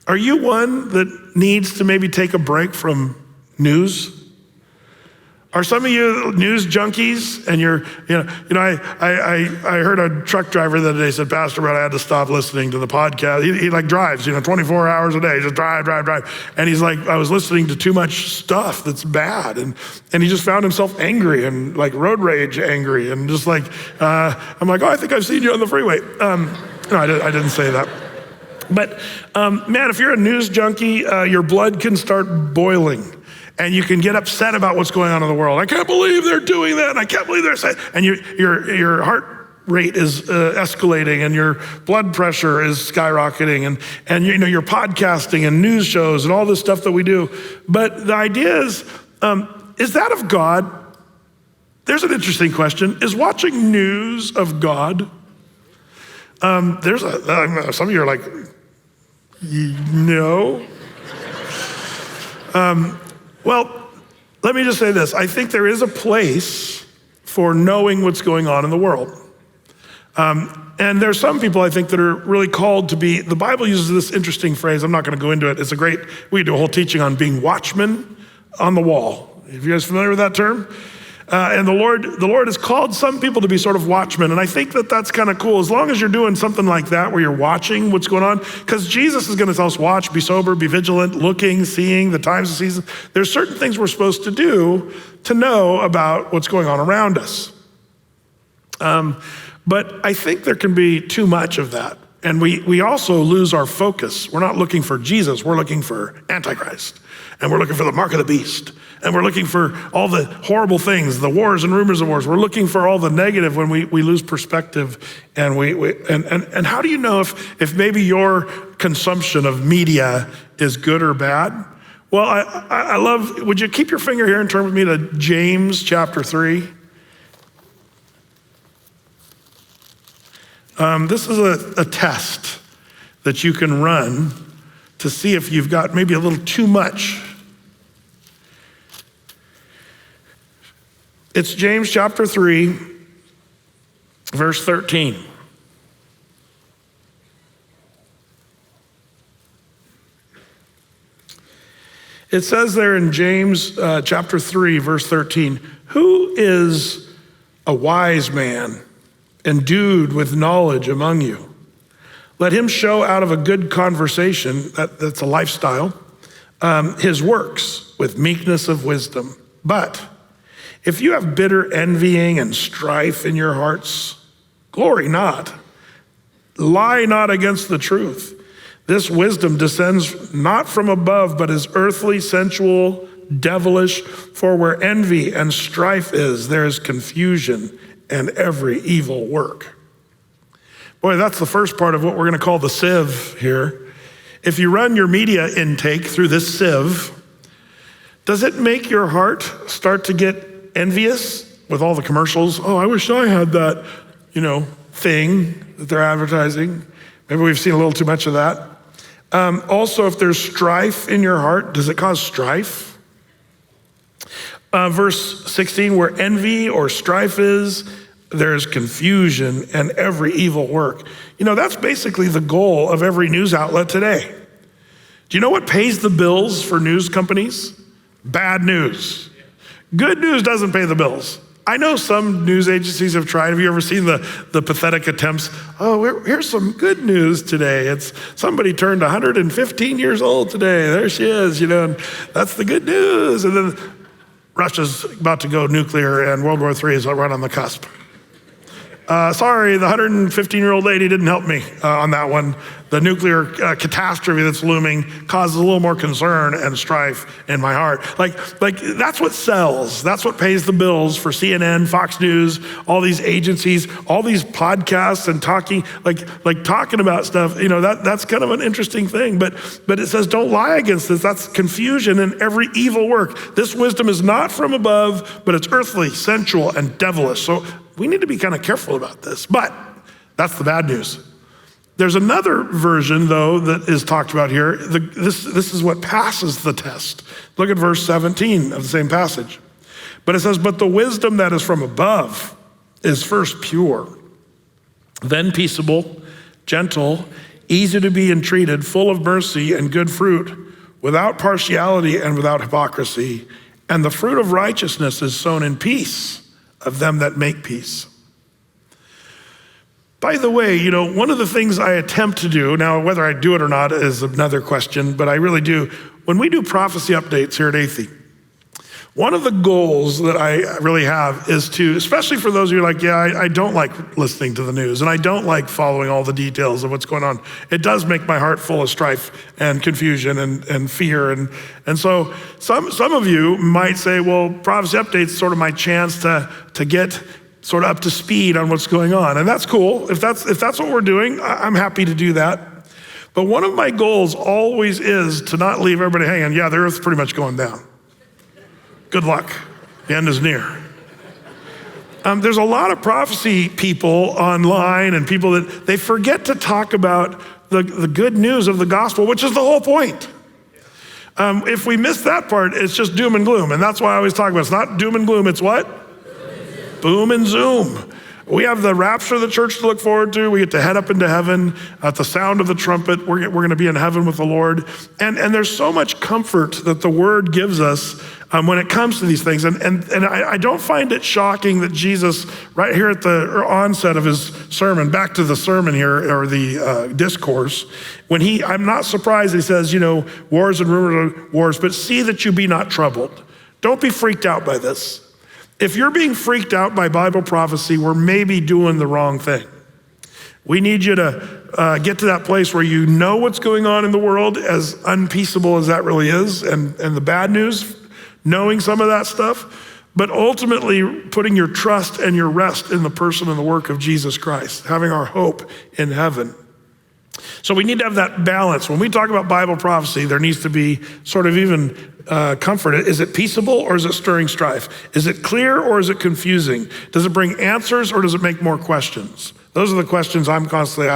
Are you one that needs to maybe take a break from news? Are some of you news junkies? And I heard a truck driver the other day said, Pastor Brett, I had to stop listening to the podcast. He drives, 24 hours a day, just drive. And he's like, I was listening to too much stuff that's bad. And he just found himself angry and road rage angry. And just I'm like, oh, I think I've seen you on the freeway. No, I didn't say that. But man, if you're a news junkie, your blood can start boiling. And you can get upset about what's going on in the world. I can't believe they're doing that. And I can't believe they're saying, and your heart rate is escalating and your blood pressure is skyrocketing and you're podcasting and news shows and all this stuff that we do. But the idea is that of God? There's an interesting question. Is watching news of God? Some of you are like, no. Well, let me just say this. I think there is a place for knowing what's going on in the world. And there's some people I think that are really called to be, the Bible uses this interesting phrase. I'm not going to go into it. We could do a whole teaching on being watchmen on the wall. Are you guys familiar with that term? And the Lord has called some people to be sort of watchmen. And I think that that's kind of cool. As long as you're doing something like that, where you're watching what's going on, because Jesus is going to tell us, watch, be sober, be vigilant, looking, seeing the times of season. There's certain things we're supposed to do to know about what's going on around us. But I think there can be too much of that. And we also lose our focus. We're not looking for Jesus, we're looking for Antichrist. And we're looking for the mark of the beast. And we're looking for all the horrible things, the wars and rumors of wars. We're looking for all the negative when we lose perspective. And and how do you know if maybe your consumption of media is good or bad? Well, I love, would you keep your finger here and turn with me to James chapter 3? This is a test that you can run to see if you've got maybe a little too much. It's James chapter 3, verse 13. It says there in James chapter 3, verse 13, who is a wise man endued with knowledge among you? Let him show out of a good conversation, that's a lifestyle, his works with meekness of wisdom. But if you have bitter envying and strife in your hearts, glory not, lie not against the truth. This wisdom descends not from above, but is earthly, sensual, devilish. For where envy and strife is, there is confusion and every evil work. Boy, that's the first part of what we're going to call the sieve here. If you run your media intake through this sieve, does it make your heart start to get envious with all the commercials? Oh, I wish I had that, thing that they're advertising. Maybe we've seen a little too much of that. Also, if there's strife in your heart, does it cause strife? Verse 16, where envy or strife is, there's confusion and every evil work. That's basically the goal of every news outlet today. Do you know what pays the bills for news companies? Bad news. Good news doesn't pay the bills. I know some news agencies have tried. Have you ever seen the pathetic attempts? Oh, here's some good news today. It's somebody turned 115 years old today. There she is, and that's the good news. And then Russia's about to go nuclear and World War III is right on the cusp. Sorry, the 115-year-old lady didn't help me on that one. The nuclear catastrophe that's looming causes a little more concern and strife in my heart. Like that's what sells. That's what pays the bills for CNN, Fox News, all these agencies, all these podcasts and talking about stuff. That's kind of an interesting thing. But it says, don't lie against this. That's confusion and every evil work. This wisdom is not from above, but it's earthly, sensual, and devilish. So we need to be kind of careful about this. But that's the bad news. There's another version, though, that is talked about here. This is what passes the test. Look at verse 17 of the same passage. But it says, but the wisdom that is from above is first pure, then peaceable, gentle, easy to be entreated, full of mercy and good fruit, without partiality and without hypocrisy. And the fruit of righteousness is sown in peace of them that make peace. By the way, one of the things I attempt to do, now whether I do it or not is another question, but I really do. When we do prophecy updates here at Athey, one of the goals that I really have is to, especially for those of you I don't like listening to the news and I don't like following all the details of what's going on. It does make my heart full of strife and confusion and fear. And so some of you might say, well, prophecy updates is sort of my chance to get sort of up to speed on what's going on. And that's cool. If that's what we're doing, I'm happy to do that. But one of my goals always is to not leave everybody hanging. Yeah, the earth's pretty much going down. Good luck. The end is near. There's a lot of prophecy people online and people that they forget to talk about the good news of the gospel, which is the whole point. If we miss that part, it's just doom and gloom. And that's why I always talk about it's not doom and gloom, it's what? Boom and zoom. We have the rapture of the church to look forward to. We get to head up into heaven at the sound of the trumpet. We're going to be in heaven with the Lord. And there's so much comfort that the word gives us when it comes to these things. And I don't find it shocking that Jesus, right here at the onset of his sermon, back to the sermon here, or the discourse, I'm not surprised he says, wars and rumors of wars, but see that you be not troubled. Don't be freaked out by this. If you're being freaked out by Bible prophecy, we're maybe doing the wrong thing. We need you to get to that place where you know what's going on in the world, as unpeaceable as that really is, and the bad news, knowing some of that stuff, but ultimately putting your trust and your rest in the person and the work of Jesus Christ, having our hope in heaven. So we need to have that balance. When we talk about Bible prophecy, there needs to be sort of even comfort. Is it peaceable or is it stirring strife? Is it clear or is it confusing? Does it bring answers or does it make more questions? Those are the questions I'm constantly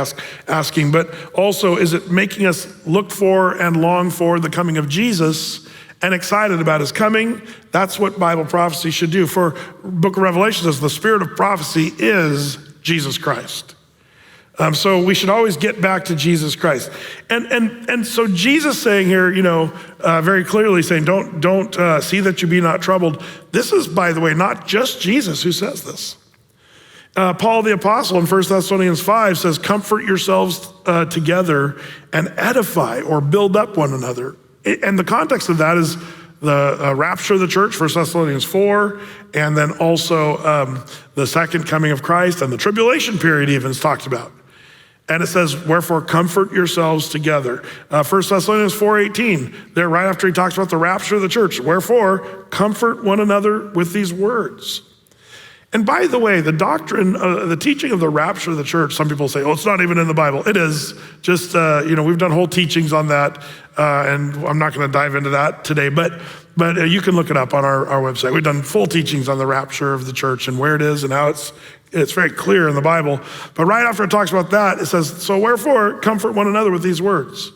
asking. But also, is it making us look for and long for the coming of Jesus and excited about his coming? That's what Bible prophecy should do. For Book of Revelation says the spirit of prophecy is Jesus Christ. So we should always get back to Jesus Christ. And so Jesus saying here, very clearly saying, don't see that you be not troubled. This is, by the way, not just Jesus who says this. Paul the apostle in 1 Thessalonians 5 says, comfort yourselves together and edify or build up one another. And the context of that is the rapture of the church, 1 Thessalonians 4, and then also the second coming of Christ, and the tribulation period even is talked about. And it says, wherefore comfort yourselves together. 1 Thessalonians 4:18, there right after he talks about the rapture of the church, wherefore comfort one another with these words. And by the way, the doctrine, the teaching of the rapture of the church, some people say, it's not even in the Bible. It is. Just, we've done whole teachings on that, and I'm not gonna dive into that today, but you can look it up on our website. We've done full teachings on the rapture of the church and where it is and how it's very clear in the Bible. But right after it talks about that, it says, so wherefore comfort one another with these words.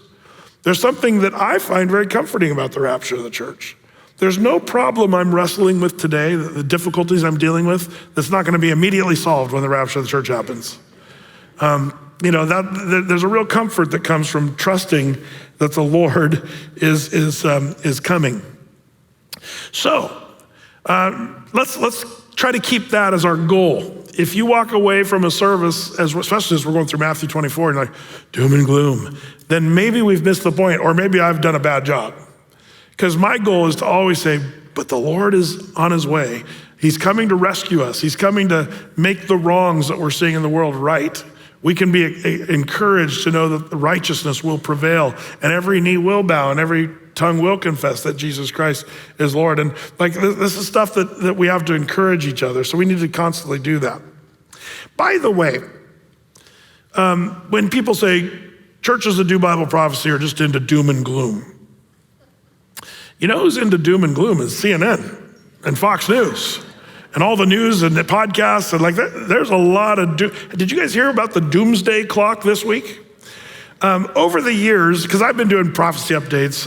There's something that I find very comforting about the rapture of the church. There's no problem I'm wrestling with today, the difficulties I'm dealing with, that's not gonna be immediately solved when the rapture of the church happens. There's a real comfort that comes from trusting that the Lord is coming. So let's try to keep that as our goal. If you walk away from a service, especially as we're going through Matthew 24, and like doom and gloom, then maybe we've missed the point, or maybe I've done a bad job. Because my goal is to always say, but the Lord is on his way. He's coming to rescue us. He's coming to make the wrongs that we're seeing in the world right. We can be encouraged to know that the righteousness will prevail, and every knee will bow, and every tongue will confess that Jesus Christ is Lord. And this is stuff that we have to encourage each other. So we need to constantly do that. By the way, when people say churches that do Bible prophecy are just into doom and gloom, who's into doom and gloom is CNN and Fox News and all the news and the podcasts and there's a lot of doom. Did you guys hear about the doomsday clock this week? Over the years, because I've been doing prophecy updates,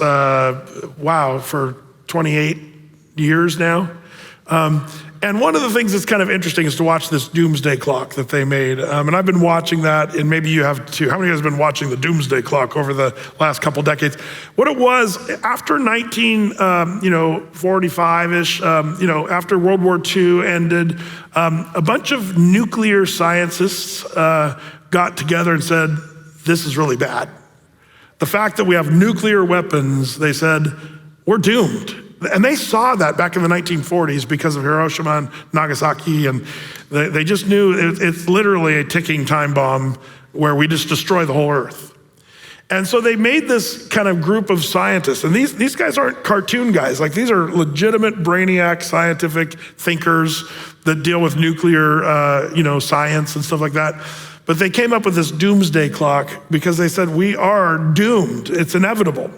for 28 years now. And one of the things that's kind of interesting is to watch this doomsday clock that they made. And I've been watching that, and maybe you have too. How many of you guys have been watching the doomsday clock over the last couple decades? What it was, after 1945-ish, after World War II ended, a bunch of nuclear scientists got together and said, this is really bad. The fact that we have nuclear weapons, they said, we're doomed. And they saw that back in the 1940s because of Hiroshima and Nagasaki, and they just knew it's literally a ticking time bomb where we just destroy the whole earth. And so they made this kind of group of scientists, and these guys aren't cartoon guys. Like, these are legitimate brainiac scientific thinkers that deal with nuclear, science and stuff like that. But they came up with this doomsday clock because they said, we are doomed. It's inevitable.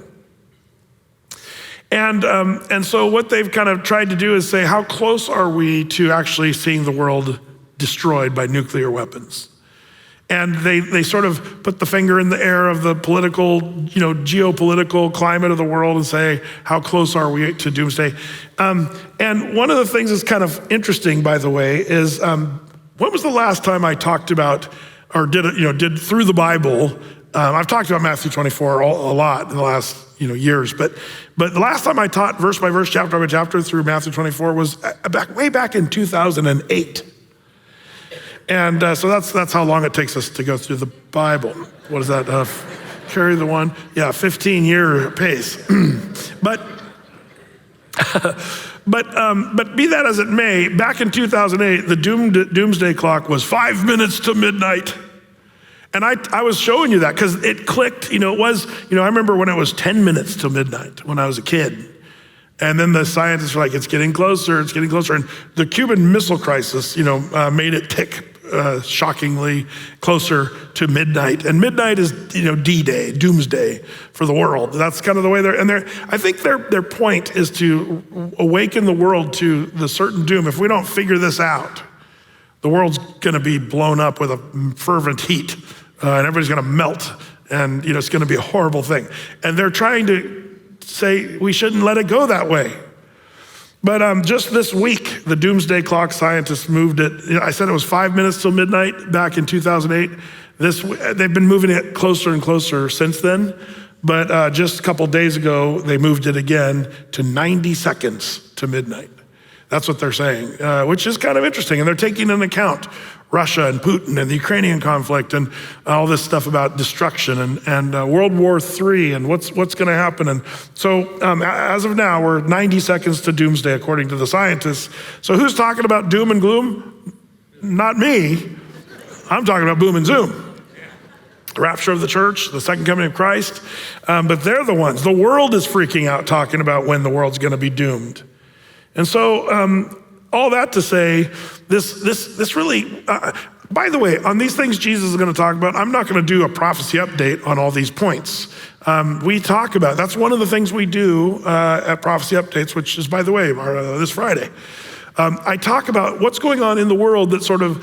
And so what they've kind of tried to do is say, how close are we to actually seeing the world destroyed by nuclear weapons? And they sort of put the finger in the air of the political, geopolitical climate of the world and say, how close are we to doomsday? And one of the things that's kind of interesting, by the way, is when was the last time I talked about or did through the Bible? I've talked about Matthew 24 a lot in the last years, but the last time I taught verse by verse, chapter by chapter through Matthew 24 was way back in 2008. And so that's how long it takes us to go through the Bible. What is that? Carry the one? Yeah, 15-year pace. But be that as it may, back in 2008, the doomsday clock was 5 minutes to midnight. And I was showing you that because it clicked. It was, I remember when it was 10 minutes till midnight when I was a kid. And then the scientists were like, it's getting closer, it's getting closer. And the Cuban Missile Crisis, made it tick shockingly closer to midnight. And midnight is, D-Day, doomsday for the world. That's kind of the way I think their point is to awaken the world to the certain doom. If we don't figure this out, the world's gonna be blown up with a fervent heat, and everybody's gonna melt, and it's gonna be a horrible thing. And they're trying to say we shouldn't let it go that way. But just this week, the doomsday clock scientists moved it. I said it was 5 minutes till midnight back in 2008. They've been moving it closer and closer since then. But just a couple days ago, they moved it again to 90 seconds to midnight. That's what they're saying, which is kind of interesting. And they're taking into account Russia and Putin and the Ukrainian conflict and all this stuff about destruction and World War III and what's going to happen. And so as of now, we're 90 seconds to doomsday, according to the scientists. So who's talking about doom and gloom? Not me. I'm talking about boom and zoom. The rapture of the church, the second coming of Christ. But they're the ones. The world is freaking out talking about when the world's going to be doomed. And so all that to say, this really, by the way, on these things Jesus is going to talk about, I'm not going to do a prophecy update on all these points. We talk about, that's one of the things we do at Prophecy Updates, which is, by the way, this Friday. I talk about what's going on in the world that sort of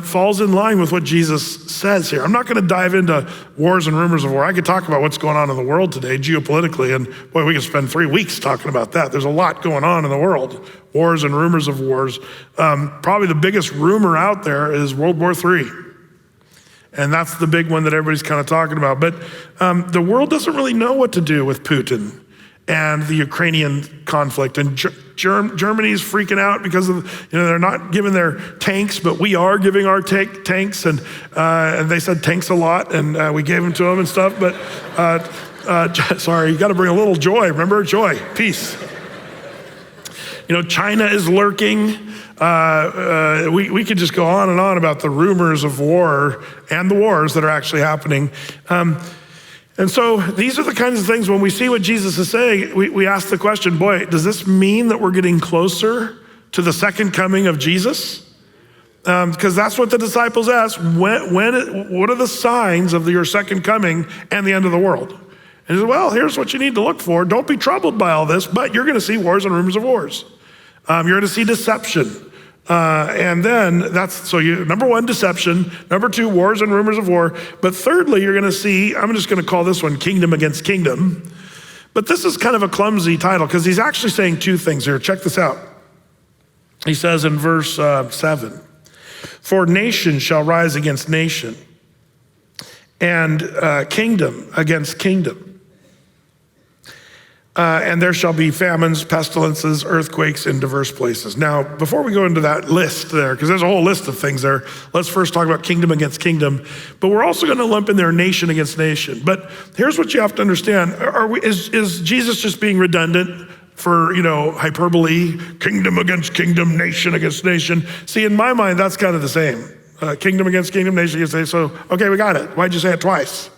falls in line with what Jesus says here. I'm not going to dive into wars and rumors of war. I could talk about what's going on in the world today geopolitically, and boy, we could spend 3 weeks talking about that. There's a lot going on in the world, wars and rumors of wars. Probably the biggest rumor out there is World War III. And that's the big one that everybody's kind of talking about. But the world doesn't really know what to do with Putin and the Ukrainian conflict. And Germany's freaking out because of, they're not giving their tanks, but we are giving our tanks. And they said tanks a lot, and we gave them to them and stuff. But sorry, you got to bring a little joy. Remember, joy, peace. China is lurking. We could just go on and on about the rumors of war and the wars that are actually happening. And so these are the kinds of things when we see what Jesus is saying, we ask the question, boy, does this mean that we're getting closer to the second coming of Jesus? Because that's what the disciples asked. What are the signs of your second coming and the end of the world? And he said, well, here's what you need to look for. Don't be troubled by all this, but you're going to see wars and rumors of wars. You're going to see deception. And then number one, deception. Number two, wars and rumors of war. But thirdly, you're going to see, I'm just going to call this one kingdom against kingdom. But this is kind of a clumsy title because he's actually saying two things here. Check this out. He says in verse 7, for nation shall rise against nation and kingdom against kingdom. And there shall be famines, pestilences, earthquakes in diverse places. Now, before we go into that list there, because there's a whole list of things there, let's first talk about kingdom against kingdom. But we're also going to lump in there nation against nation. But here's what you have to understand. Is Jesus just being redundant for, hyperbole, kingdom against kingdom, nation against nation? See, in my mind, that's kind of the same. Kingdom against kingdom, nation against nation. So, okay, we got it. Why'd you say it twice?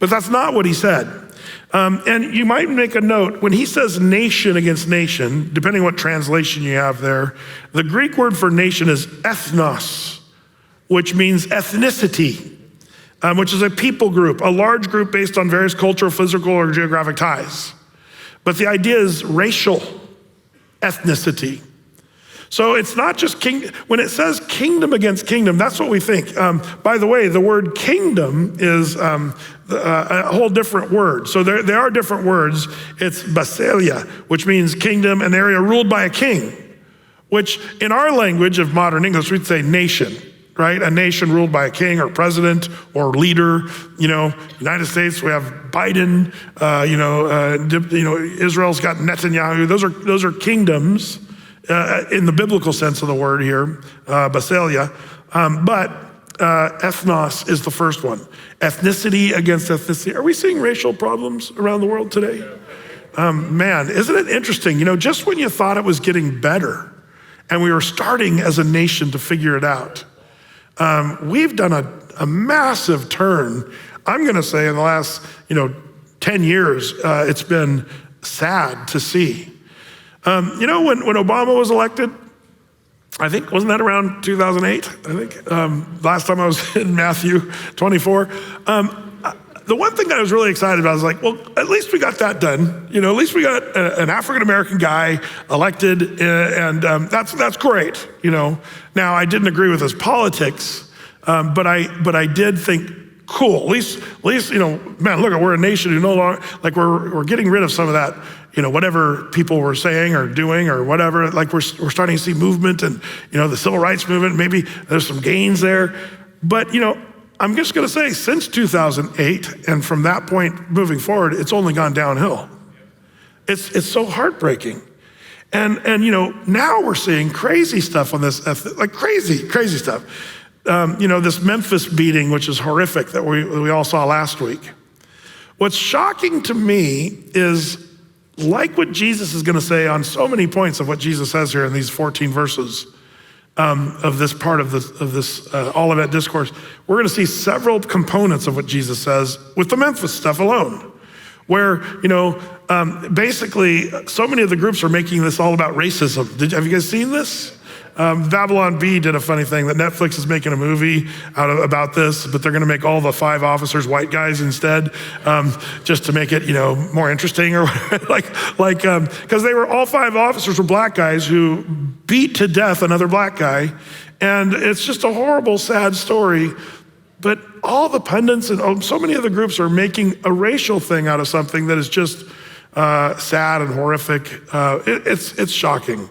But that's not what he said. And you might make a note, when he says nation against nation, depending what translation you have there, the Greek word for nation is ethnos, which means ethnicity, which is a people group, a large group based on various cultural, physical, or geographic ties. But the idea is racial ethnicity. So it's not just when it says kingdom against kingdom, that's what we think. By the way, the word kingdom is a whole different word. So there are different words. It's basileia, which means kingdom, an area ruled by a king, which in our language of modern English, we'd say nation, right? A nation ruled by a king or president or leader. United States, we have Biden, Israel's got Netanyahu. Those are kingdoms. In the biblical sense of the word here, basileia, but ethnos is the first one. Ethnicity against ethnicity. Are we seeing racial problems around the world today? Man, isn't it interesting? Just when you thought it was getting better and we were starting as a nation to figure it out, we've done a massive turn. I'm gonna say in the last 10 years, it's been sad to see. When Obama was elected, I think, wasn't that around 2008? I think, last time I was in Matthew 24. The one thing that I was really excited about was like, well, at least we got that done. At least we got an African-American guy elected, and that's great. Now I didn't agree with his politics, but I did think, cool. At least, man, look, we're a nation who no longer, like we're getting rid of some of that, whatever people were saying or doing or whatever, like we're starting to see movement and, the civil rights movement, maybe there's some gains there. But, I'm just gonna say since 2008 and from that point moving forward, it's only gone downhill. It's so heartbreaking. And now we're seeing crazy stuff on this, like crazy stuff. This Memphis beating, which is horrific, that we all saw last week. What's shocking to me is, like what Jesus is gonna say on so many points of what Jesus says here in these 14 verses of this part of this Olivet discourse, we're gonna see several components of what Jesus says with the Memphis stuff alone, where, basically so many of the groups are making this all about racism. Have you guys seen this? Babylon Bee did a funny thing that Netflix is making a movie about this, but they're gonna make all the 5 officers white guys instead, just to make it, more interesting or because they were all 5 officers were black guys who beat to death another black guy. And it's just a horrible, sad story. But all the pundits and so many of the groups are making a racial thing out of something that is just sad and horrific. It's shocking.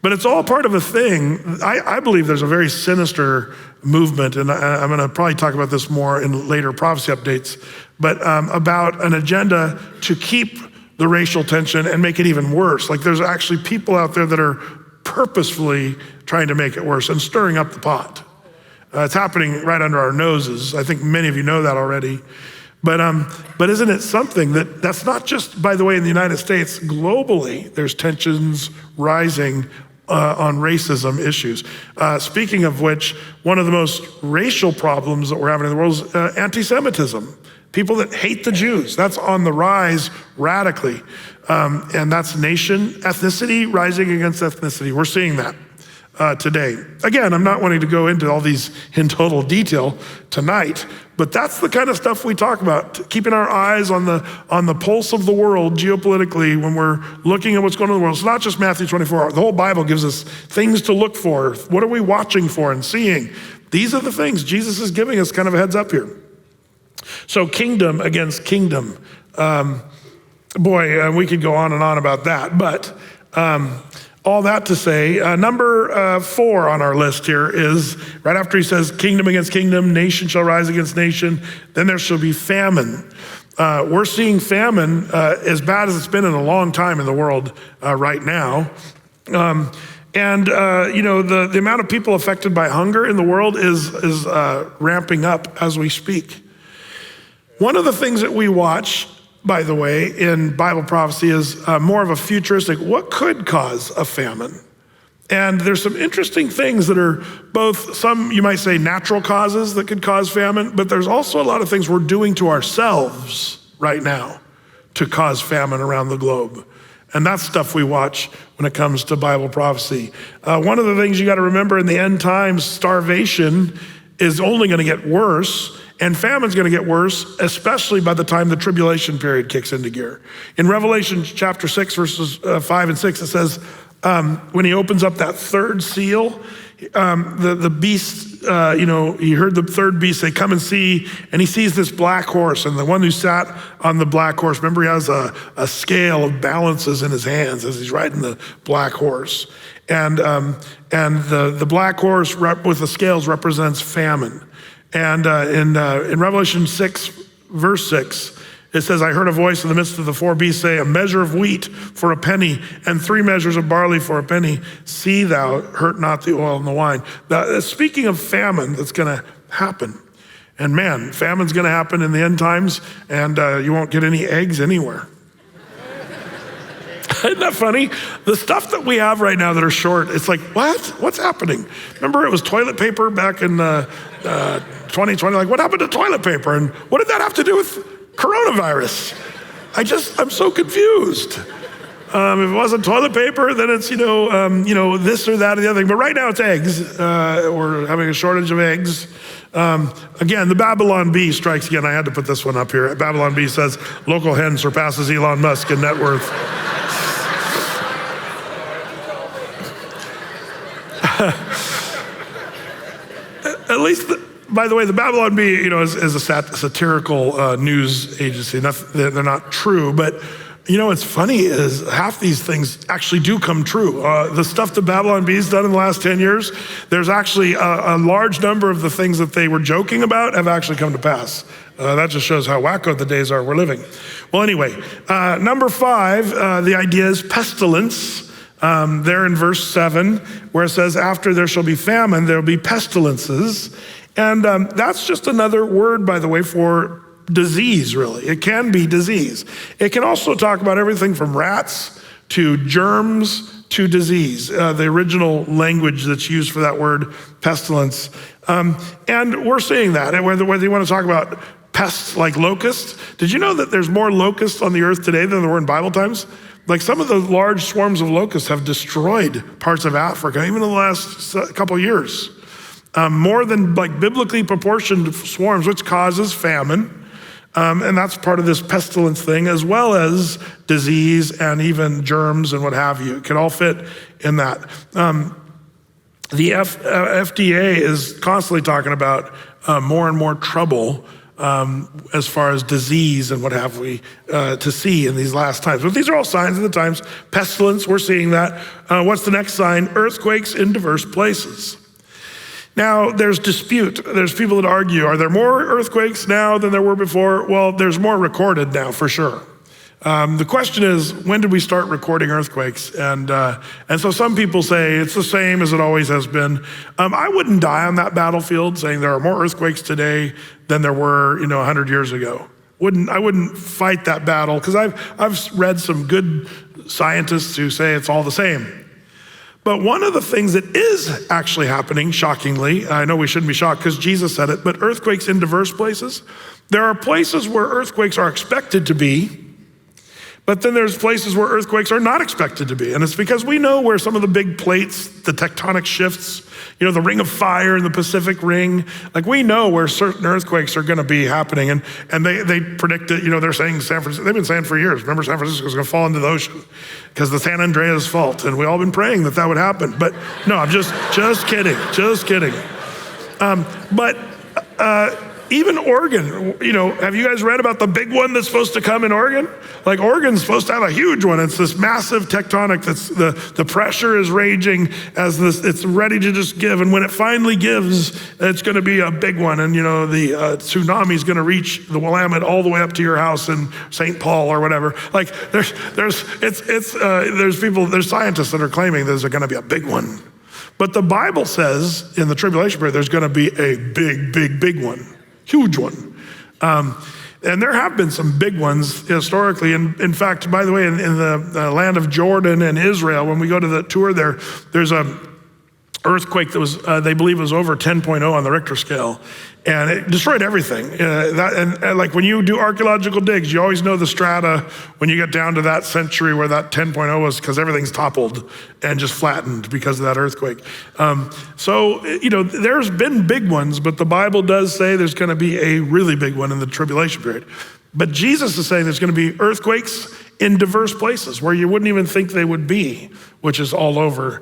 But it's all part of a thing. I believe there's a very sinister movement, and I'm gonna probably talk about this more in later prophecy updates, but about an agenda to keep the racial tension and make it even worse. Like there's actually people out there that are purposefully trying to make it worse and stirring up the pot. It's happening right under our noses. I think many of you know that already. But isn't it something that's not just, by the way, in the United States, globally, there's tensions rising on racism issues. Speaking of which, one of the most racial problems that we're having in the world is anti-Semitism. People that hate the Jews, that's on the rise radically. And that's nation, ethnicity rising against ethnicity. We're seeing that today. Again, I'm not wanting to go into all these in total detail tonight, but that's the kind of stuff we talk about, keeping our eyes on the pulse of the world geopolitically when we're looking at what's going on in the world. It's not just Matthew 24. The whole Bible gives us things to look for. What are we watching for and seeing? These are the things Jesus is giving us kind of a heads up here. So kingdom against kingdom. We could go on and on about that, but all that to say, number 4 on our list here is, right after he says kingdom against kingdom, nation shall rise against nation, then there shall be famine. We're seeing famine as bad as it's been in a long time in the world right now. The amount of people affected by hunger in the world is ramping up as we speak. One of the things that we watch, by the way, in Bible prophecy is more of a futuristic, what could cause a famine? And there's some interesting things that are both some, you might say, natural causes that could cause famine, but there's also a lot of things we're doing to ourselves right now to cause famine around the globe. And that's stuff we watch when it comes to Bible prophecy. One of the things you got to remember in the end times, starvation is only going to get worse, and famine's going to get worse, especially by the time the tribulation period kicks into gear. In Revelation chapter 6, verses 5 and 6, it says, when he opens up that third seal, the beast, he heard the third beast say, come and see, and he sees this black horse, and the one who sat on the black horse, remember he has a scale of balances in his hands as he's riding the black horse. And the black horse with the scales represents famine. And in Revelation 6, verse 6, it says, I heard a voice in the midst of the four beasts say, a measure of wheat for a penny and 3 measures of barley for a penny. See thou, hurt not the oil and the wine. Now, speaking of famine, that's going to happen. And man, famine's going to happen in the end times, and you won't get any eggs anywhere. Isn't that funny? The stuff that we have right now that are short, it's like, what? What's happening? Remember, it was toilet paper back in 2020. Like, what happened to toilet paper? And what did that have to do with coronavirus? I'm so confused. If it wasn't toilet paper, then it's, this or that or the other thing. But right now it's eggs. We're having a shortage of eggs. Again, the Babylon Bee strikes again. I had to put this one up here. Babylon Bee says, local hen surpasses Elon Musk in net worth. At least, by the way, the Babylon Bee, is a satirical news agency. They're not true, but what's funny is half these things actually do come true. The stuff that Babylon Bee's done in the last 10 years, there's actually a large number of the things that they were joking about have actually come to pass. That just shows how wacko the days are we're living. Well, anyway, number 5, the idea is pestilence. There in verse 7, where it says, after there shall be famine, there'll be pestilences. And that's just another word, by the way, for disease, really. It can be disease. It can also talk about everything from rats to germs to disease, the original language that's used for that word, pestilence. And we're seeing that, whether you want to talk about pests like locusts. Did you know that there's more locusts on the earth today than there were in Bible times? Like some of the large swarms of locusts have destroyed parts of Africa, even in the last couple of years. More than like biblically proportioned swarms, which causes famine. And that's part of this pestilence thing, as well as disease and even germs and what have you. It can all fit in that. The FDA is constantly talking about more and more trouble as far as disease and what have we to see in these last times. But these are all signs of the times. Pestilence, we're seeing that. What's the next sign? Earthquakes in diverse places. Now, there's dispute. There's people that argue, are there more earthquakes now than there were before? Well, there's more recorded now, for sure. The question is, when did we start recording earthquakes? And so some people say it's the same as it always has been. I wouldn't die on that battlefield saying there are more earthquakes today than there were, 100 years ago. I wouldn't fight that battle, because I've read some good scientists who say it's all the same. But one of the things that is actually happening, shockingly, I know we shouldn't be shocked because Jesus said it, but earthquakes in diverse places. There are places where earthquakes are expected to be, but then there's places where earthquakes are not expected to be. And it's because we know where some of the big plates, the tectonic shifts, the Ring of Fire and the Pacific Ring, like we know where certain earthquakes are gonna be happening. And they predict it, they're saying they've been saying for years, remember San Francisco's gonna fall into the ocean because the San Andreas Fault. And we all been praying that would happen. But no, I'm just kidding. Even Oregon, have you guys read about the big one that's supposed to come in Oregon? Like Oregon's supposed to have a huge one. It's this massive tectonic that's the pressure is raging as it's ready to just give. And when it finally gives, it's going to be a big one. And the tsunami is going to reach the Willamette all the way up to your house in St. Paul or whatever. Like there's scientists that are claiming there's going to be a big one. But the Bible says in the tribulation period, there's going to be a big one. Huge one. And there have been some big ones historically. And in fact, by the way, in the land of Jordan and Israel, when we go to the tour there, there's a earthquake that was, they believe was over 10.0 on the Richter scale. And it destroyed everything. And like when you do archaeological digs, you always know the strata when you get down to that century where that 10.0 was, because everything's toppled and just flattened because of that earthquake. So, there's been big ones, but the Bible does say there's going to be a really big one in the tribulation period. But Jesus is saying there's going to be earthquakes in diverse places where you wouldn't even think they would be, which is all over,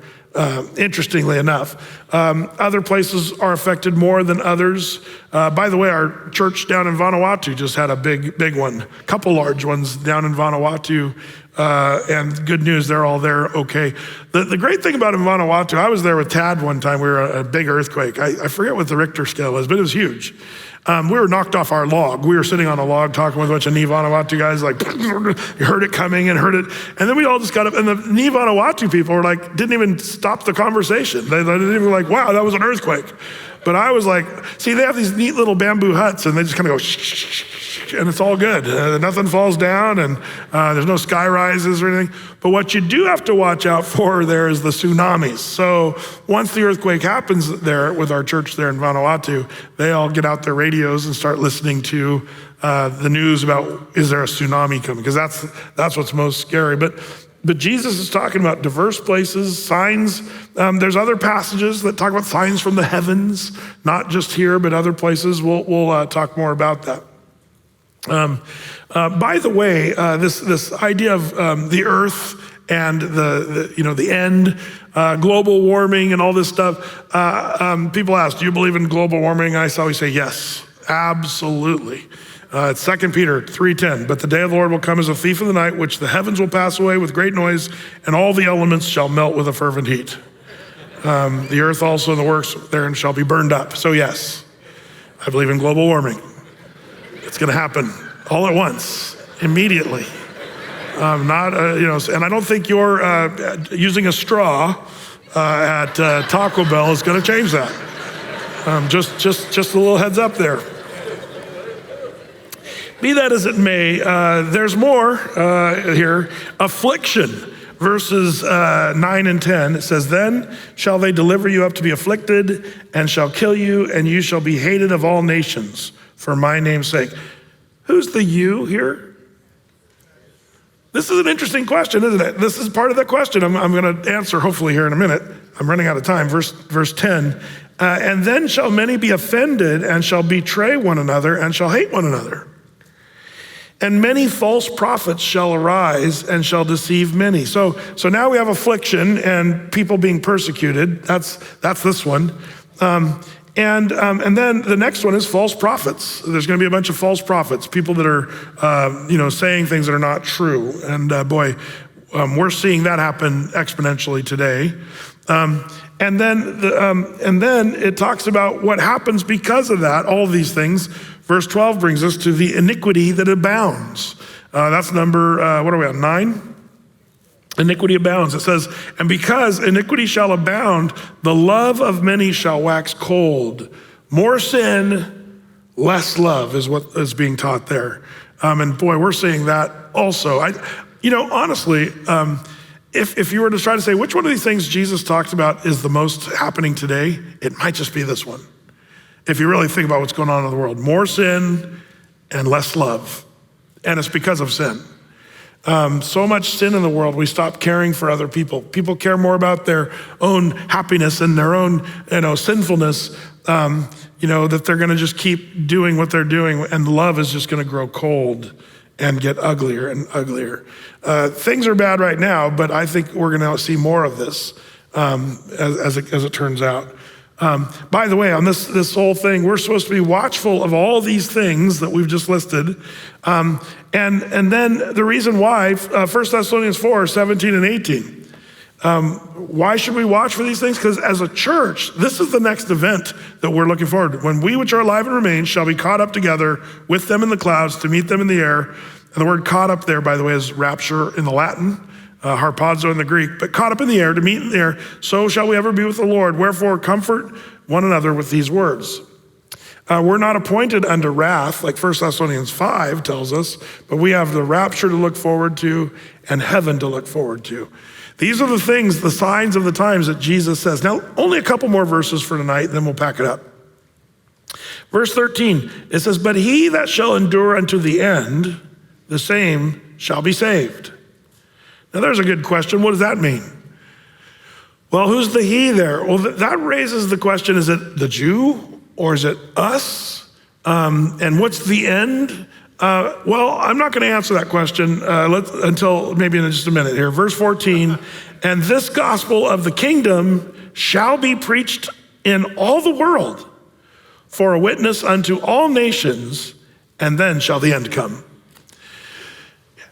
interestingly enough. Other places are affected more than others. By the way, our church down in Vanuatu just had a big one, a couple large ones down in Vanuatu, and good news, they're all there okay. The great thing about in Vanuatu, I was there with Tad one time, we were a big earthquake. I forget what the Richter scale was, but it was huge. We were knocked off our log. We were sitting on a log talking with a bunch of Ni Vanuatu guys, like, you heard it coming and heard it. And then we all just got up, and the Ni Vanuatu people were like, didn't even stop the conversation. They didn't even like, wow, that was an earthquake. But I was like, see, they have these neat little bamboo huts, and they just kind of go, shh, and it's all good. Nothing falls down, and there's no sky rises or anything. But what you do have to watch out for there is the tsunamis. So once the earthquake happens there with our church there in Vanuatu, they all get out their radios and start listening to the news about, is there a tsunami coming? Because that's what's most scary. But Jesus is talking about diverse places, signs. There's other passages that talk about signs from the heavens, not just here, but other places. We'll talk more about that. By the way, this idea of the earth and the end, global warming and all this stuff. People ask, do you believe in global warming? I always say yes, absolutely. It's 2 Peter 3:10, but the day of the Lord will come as a thief in the night, which the heavens will pass away with great noise, and all the elements shall melt with a fervent heat. The earth also and the works therein shall be burned up. So yes, I believe in global warming. It's going to happen all at once, immediately. And I don't think you're using a straw at Taco Bell is going to change that. Just a little heads up there. Be that as it may, there's more here. Affliction, verses 9 and 10. It says, then shall they deliver you up to be afflicted and shall kill you, and you shall be hated of all nations for my name's sake. Who's the you here? This is an interesting question, isn't it? This is part of the question I'm going to answer hopefully here in a minute. I'm running out of time. Verse 10, and then shall many be offended and shall betray one another and shall hate one another. And many false prophets shall arise and shall deceive many. So now we have affliction and people being persecuted. That's this one. And then the next one is false prophets. There's going to be a bunch of false prophets, people that are, saying things that are not true. And we're seeing that happen exponentially today. And then it talks about what happens because of that, all of these things. Verse 12 brings us to the iniquity that abounds. That's number, what are we on, 9? Iniquity abounds. It says, and because iniquity shall abound, the love of many shall wax cold. More sin, less love is what is being taught there. And boy, we're seeing that also. Honestly, if you were to try to say which one of these things Jesus talked about is the most happening today, it might just be this one. If you really think about what's going on in the world, more sin and less love. And it's because of sin. So much sin in the world, we stop caring for other people. People care more about their own happiness and their own, sinfulness, that they're gonna just keep doing what they're doing, and love is just gonna grow cold and get uglier and uglier. Things are bad right now, but I think we're gonna see more of this as it turns out. By the way, on this whole thing, we're supposed to be watchful of all these things that we've just listed. And then the reason why, 1 Thessalonians 4, 17 and 18. Why should we watch for these things? Because as a church, this is the next event that we're looking forward to. When we which are alive and remain shall be caught up together with them in the clouds to meet them in the air. And the word caught up there, by the way, is rapture in the Latin. Harpazo in the Greek, but caught up in the air to meet in the air, so shall we ever be with the Lord. Wherefore comfort one another with these words. We're not appointed unto wrath, like 1 Thessalonians 5 tells us, but we have the rapture to look forward to and heaven to look forward to. These are the things, the signs of the times that Jesus says. Now, only a couple more verses for tonight, then we'll pack it up. Verse 13, it says, but he that shall endure unto the end, the same shall be saved. Now, there's a good question. What does that mean? Well, who's the he there? Well, that raises the question, is it the Jew or is it us? And what's the end? Well, I'm not going to answer that question until maybe in just a minute here. Verse 14, and this gospel of the kingdom shall be preached in all the world for a witness unto all nations, and then shall the end come.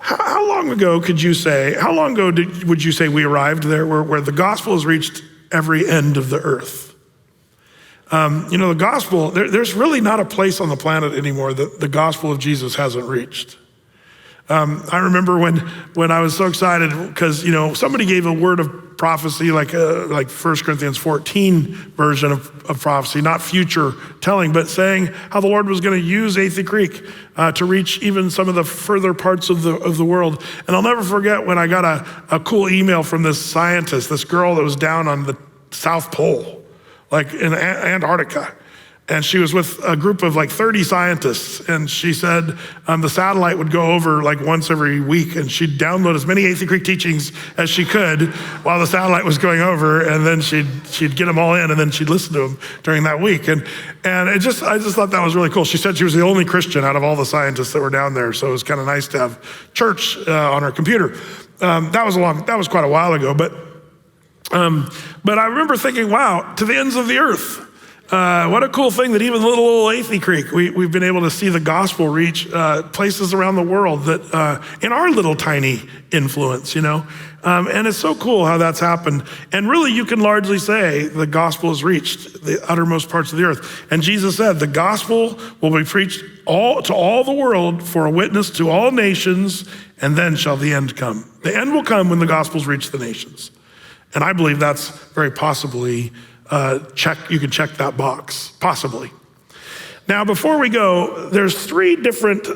How long ago would you say we arrived there where the gospel has reached every end of the earth? The gospel, there's really not a place on the planet anymore that the gospel of Jesus hasn't reached. I remember when I was so excited because, somebody gave a word of prophecy, like 1 Corinthians 14 version of prophecy, not future telling, but saying how the Lord was going to use Athey Creek to reach even some of the further parts of the world. And I'll never forget when I got a cool email from this scientist, this girl that was down on the South Pole, like in Antarctica. And she was with a group of 30 scientists. And she said the satellite would go over once every week, and she'd download as many Athey Creek teachings as she could while the satellite was going over. And then she'd get them all in, and then she'd listen to them during that week. And I just thought that was really cool. She said she was the only Christian out of all the scientists that were down there. So it was kind of nice to have church on her computer. That was quite a while ago. But I remember thinking, wow, to the ends of the earth. What a cool thing that even little old Athey Creek, we've been able to see the gospel reach places around the world that in our little tiny influence, and it's so cool how that's happened. And really, you can largely say the gospel has reached the uttermost parts of the earth. And Jesus said, the gospel will be preached to all the world for a witness to all nations, and then shall the end come. The end will come when the gospel's reached the nations. And I believe that's very possibly you can check that box, possibly. Now, before we go, there's 3 different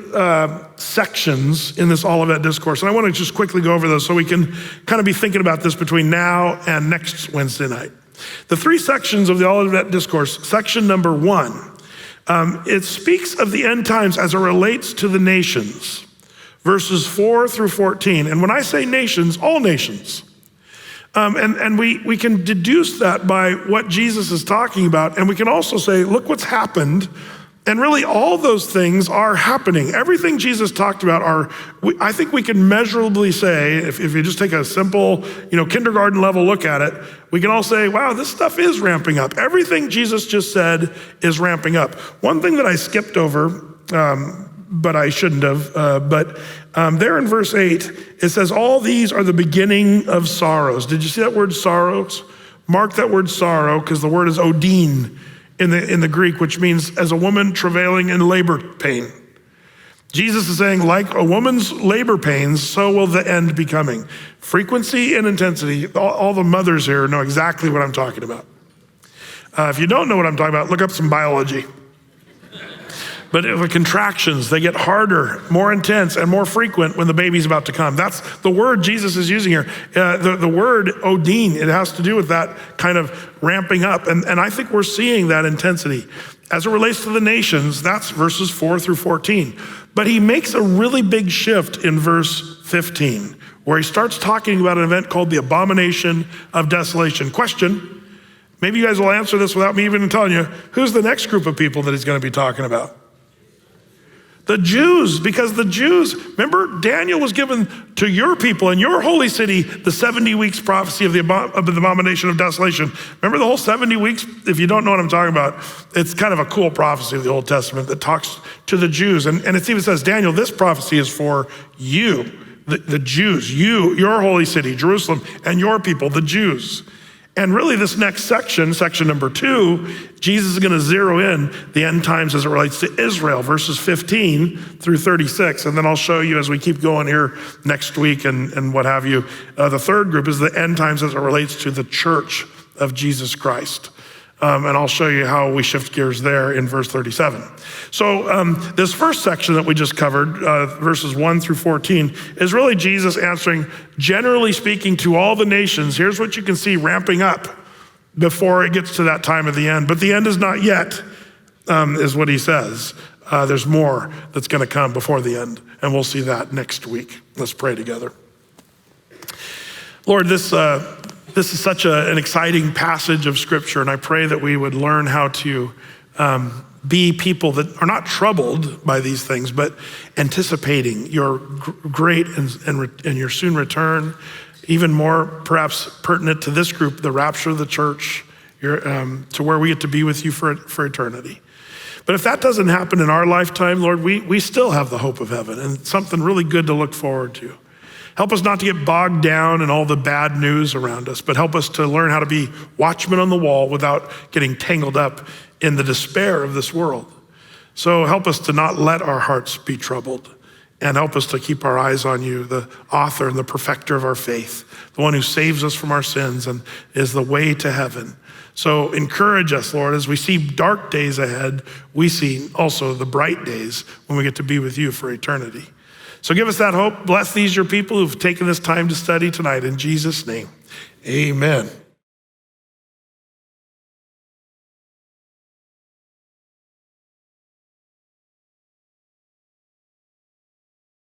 sections in this Olivet Discourse, and I want to just quickly go over those so we can kind of be thinking about this between now and next Wednesday night. The 3 sections of the Olivet Discourse, section number 1, it speaks of the end times as it relates to the nations, verses 4 through 14. And when I say nations, all nations. And we can deduce that by what Jesus is talking about. And we can also say, look what's happened. And really all those things are happening. Everything Jesus talked about I think we can measurably say, if you just take a simple, kindergarten level look at it, we can all say, wow, this stuff is ramping up. Everything Jesus just said is ramping up. One thing that I skipped over, but I shouldn't have, but there in verse 8, it says, all these are the beginning of sorrows. Did you see that word sorrows? Mark that word sorrow, because the word is odin in the Greek, which means as a woman travailing in labor pain. Jesus is saying, like a woman's labor pains, so will the end be coming. Frequency and intensity, all the mothers here know exactly what I'm talking about. If you don't know what I'm talking about, look up some biology. But the contractions, they get harder, more intense, and more frequent when the baby's about to come. That's the word Jesus is using here. The word odin, it has to do with that kind of ramping up. And I think we're seeing that intensity. As it relates to the nations, that's verses 4 through 14. But he makes a really big shift in verse 15, where he starts talking about an event called the abomination of desolation. Question, maybe you guys will answer this without me even telling you, who's the next group of people that he's going to be talking about? The Jews, because the Jews, remember Daniel was given to your people in your holy city the 70 weeks prophecy of the abomination of desolation. Remember the whole 70 weeks? If you don't know what I'm talking about, it's kind of a cool prophecy of the Old Testament that talks to the Jews. And it even says, Daniel, this prophecy is for you, the Jews, your holy city, Jerusalem, and your people, the Jews. And really this next section number 2, Jesus is going to zero in the end times as it relates to Israel, verses 15 through 36. And then I'll show you as we keep going here next week and what have you. The third group is the end times as it relates to the church of Jesus Christ. And I'll show you how we shift gears there in verse 37. So this first section that we just covered, verses 1 through 14, is really Jesus answering, generally speaking, to all the nations. Here's what you can see ramping up before it gets to that time of the end. But the end is not yet, is what he says. There's more that's going to come before the end, and we'll see that next week. Let's pray together. Lord, this is such an exciting passage of Scripture, and I pray that we would learn how to be people that are not troubled by these things, but anticipating your great and your soon return, even more perhaps pertinent to this group, the rapture of the church, to where we get to be with you for eternity. But if that doesn't happen in our lifetime, Lord, we still have the hope of heaven and something really good to look forward to. Help us not to get bogged down in all the bad news around us, but help us to learn how to be watchmen on the wall without getting tangled up in the despair of this world. So help us to not let our hearts be troubled, and help us to keep our eyes on you, the author and the perfecter of our faith, the one who saves us from our sins and is the way to heaven. So encourage us, Lord, as we see dark days ahead, we see also the bright days when we get to be with you for eternity. So give us that hope. Bless these, your people who've taken this time to study tonight. In Jesus' name, amen.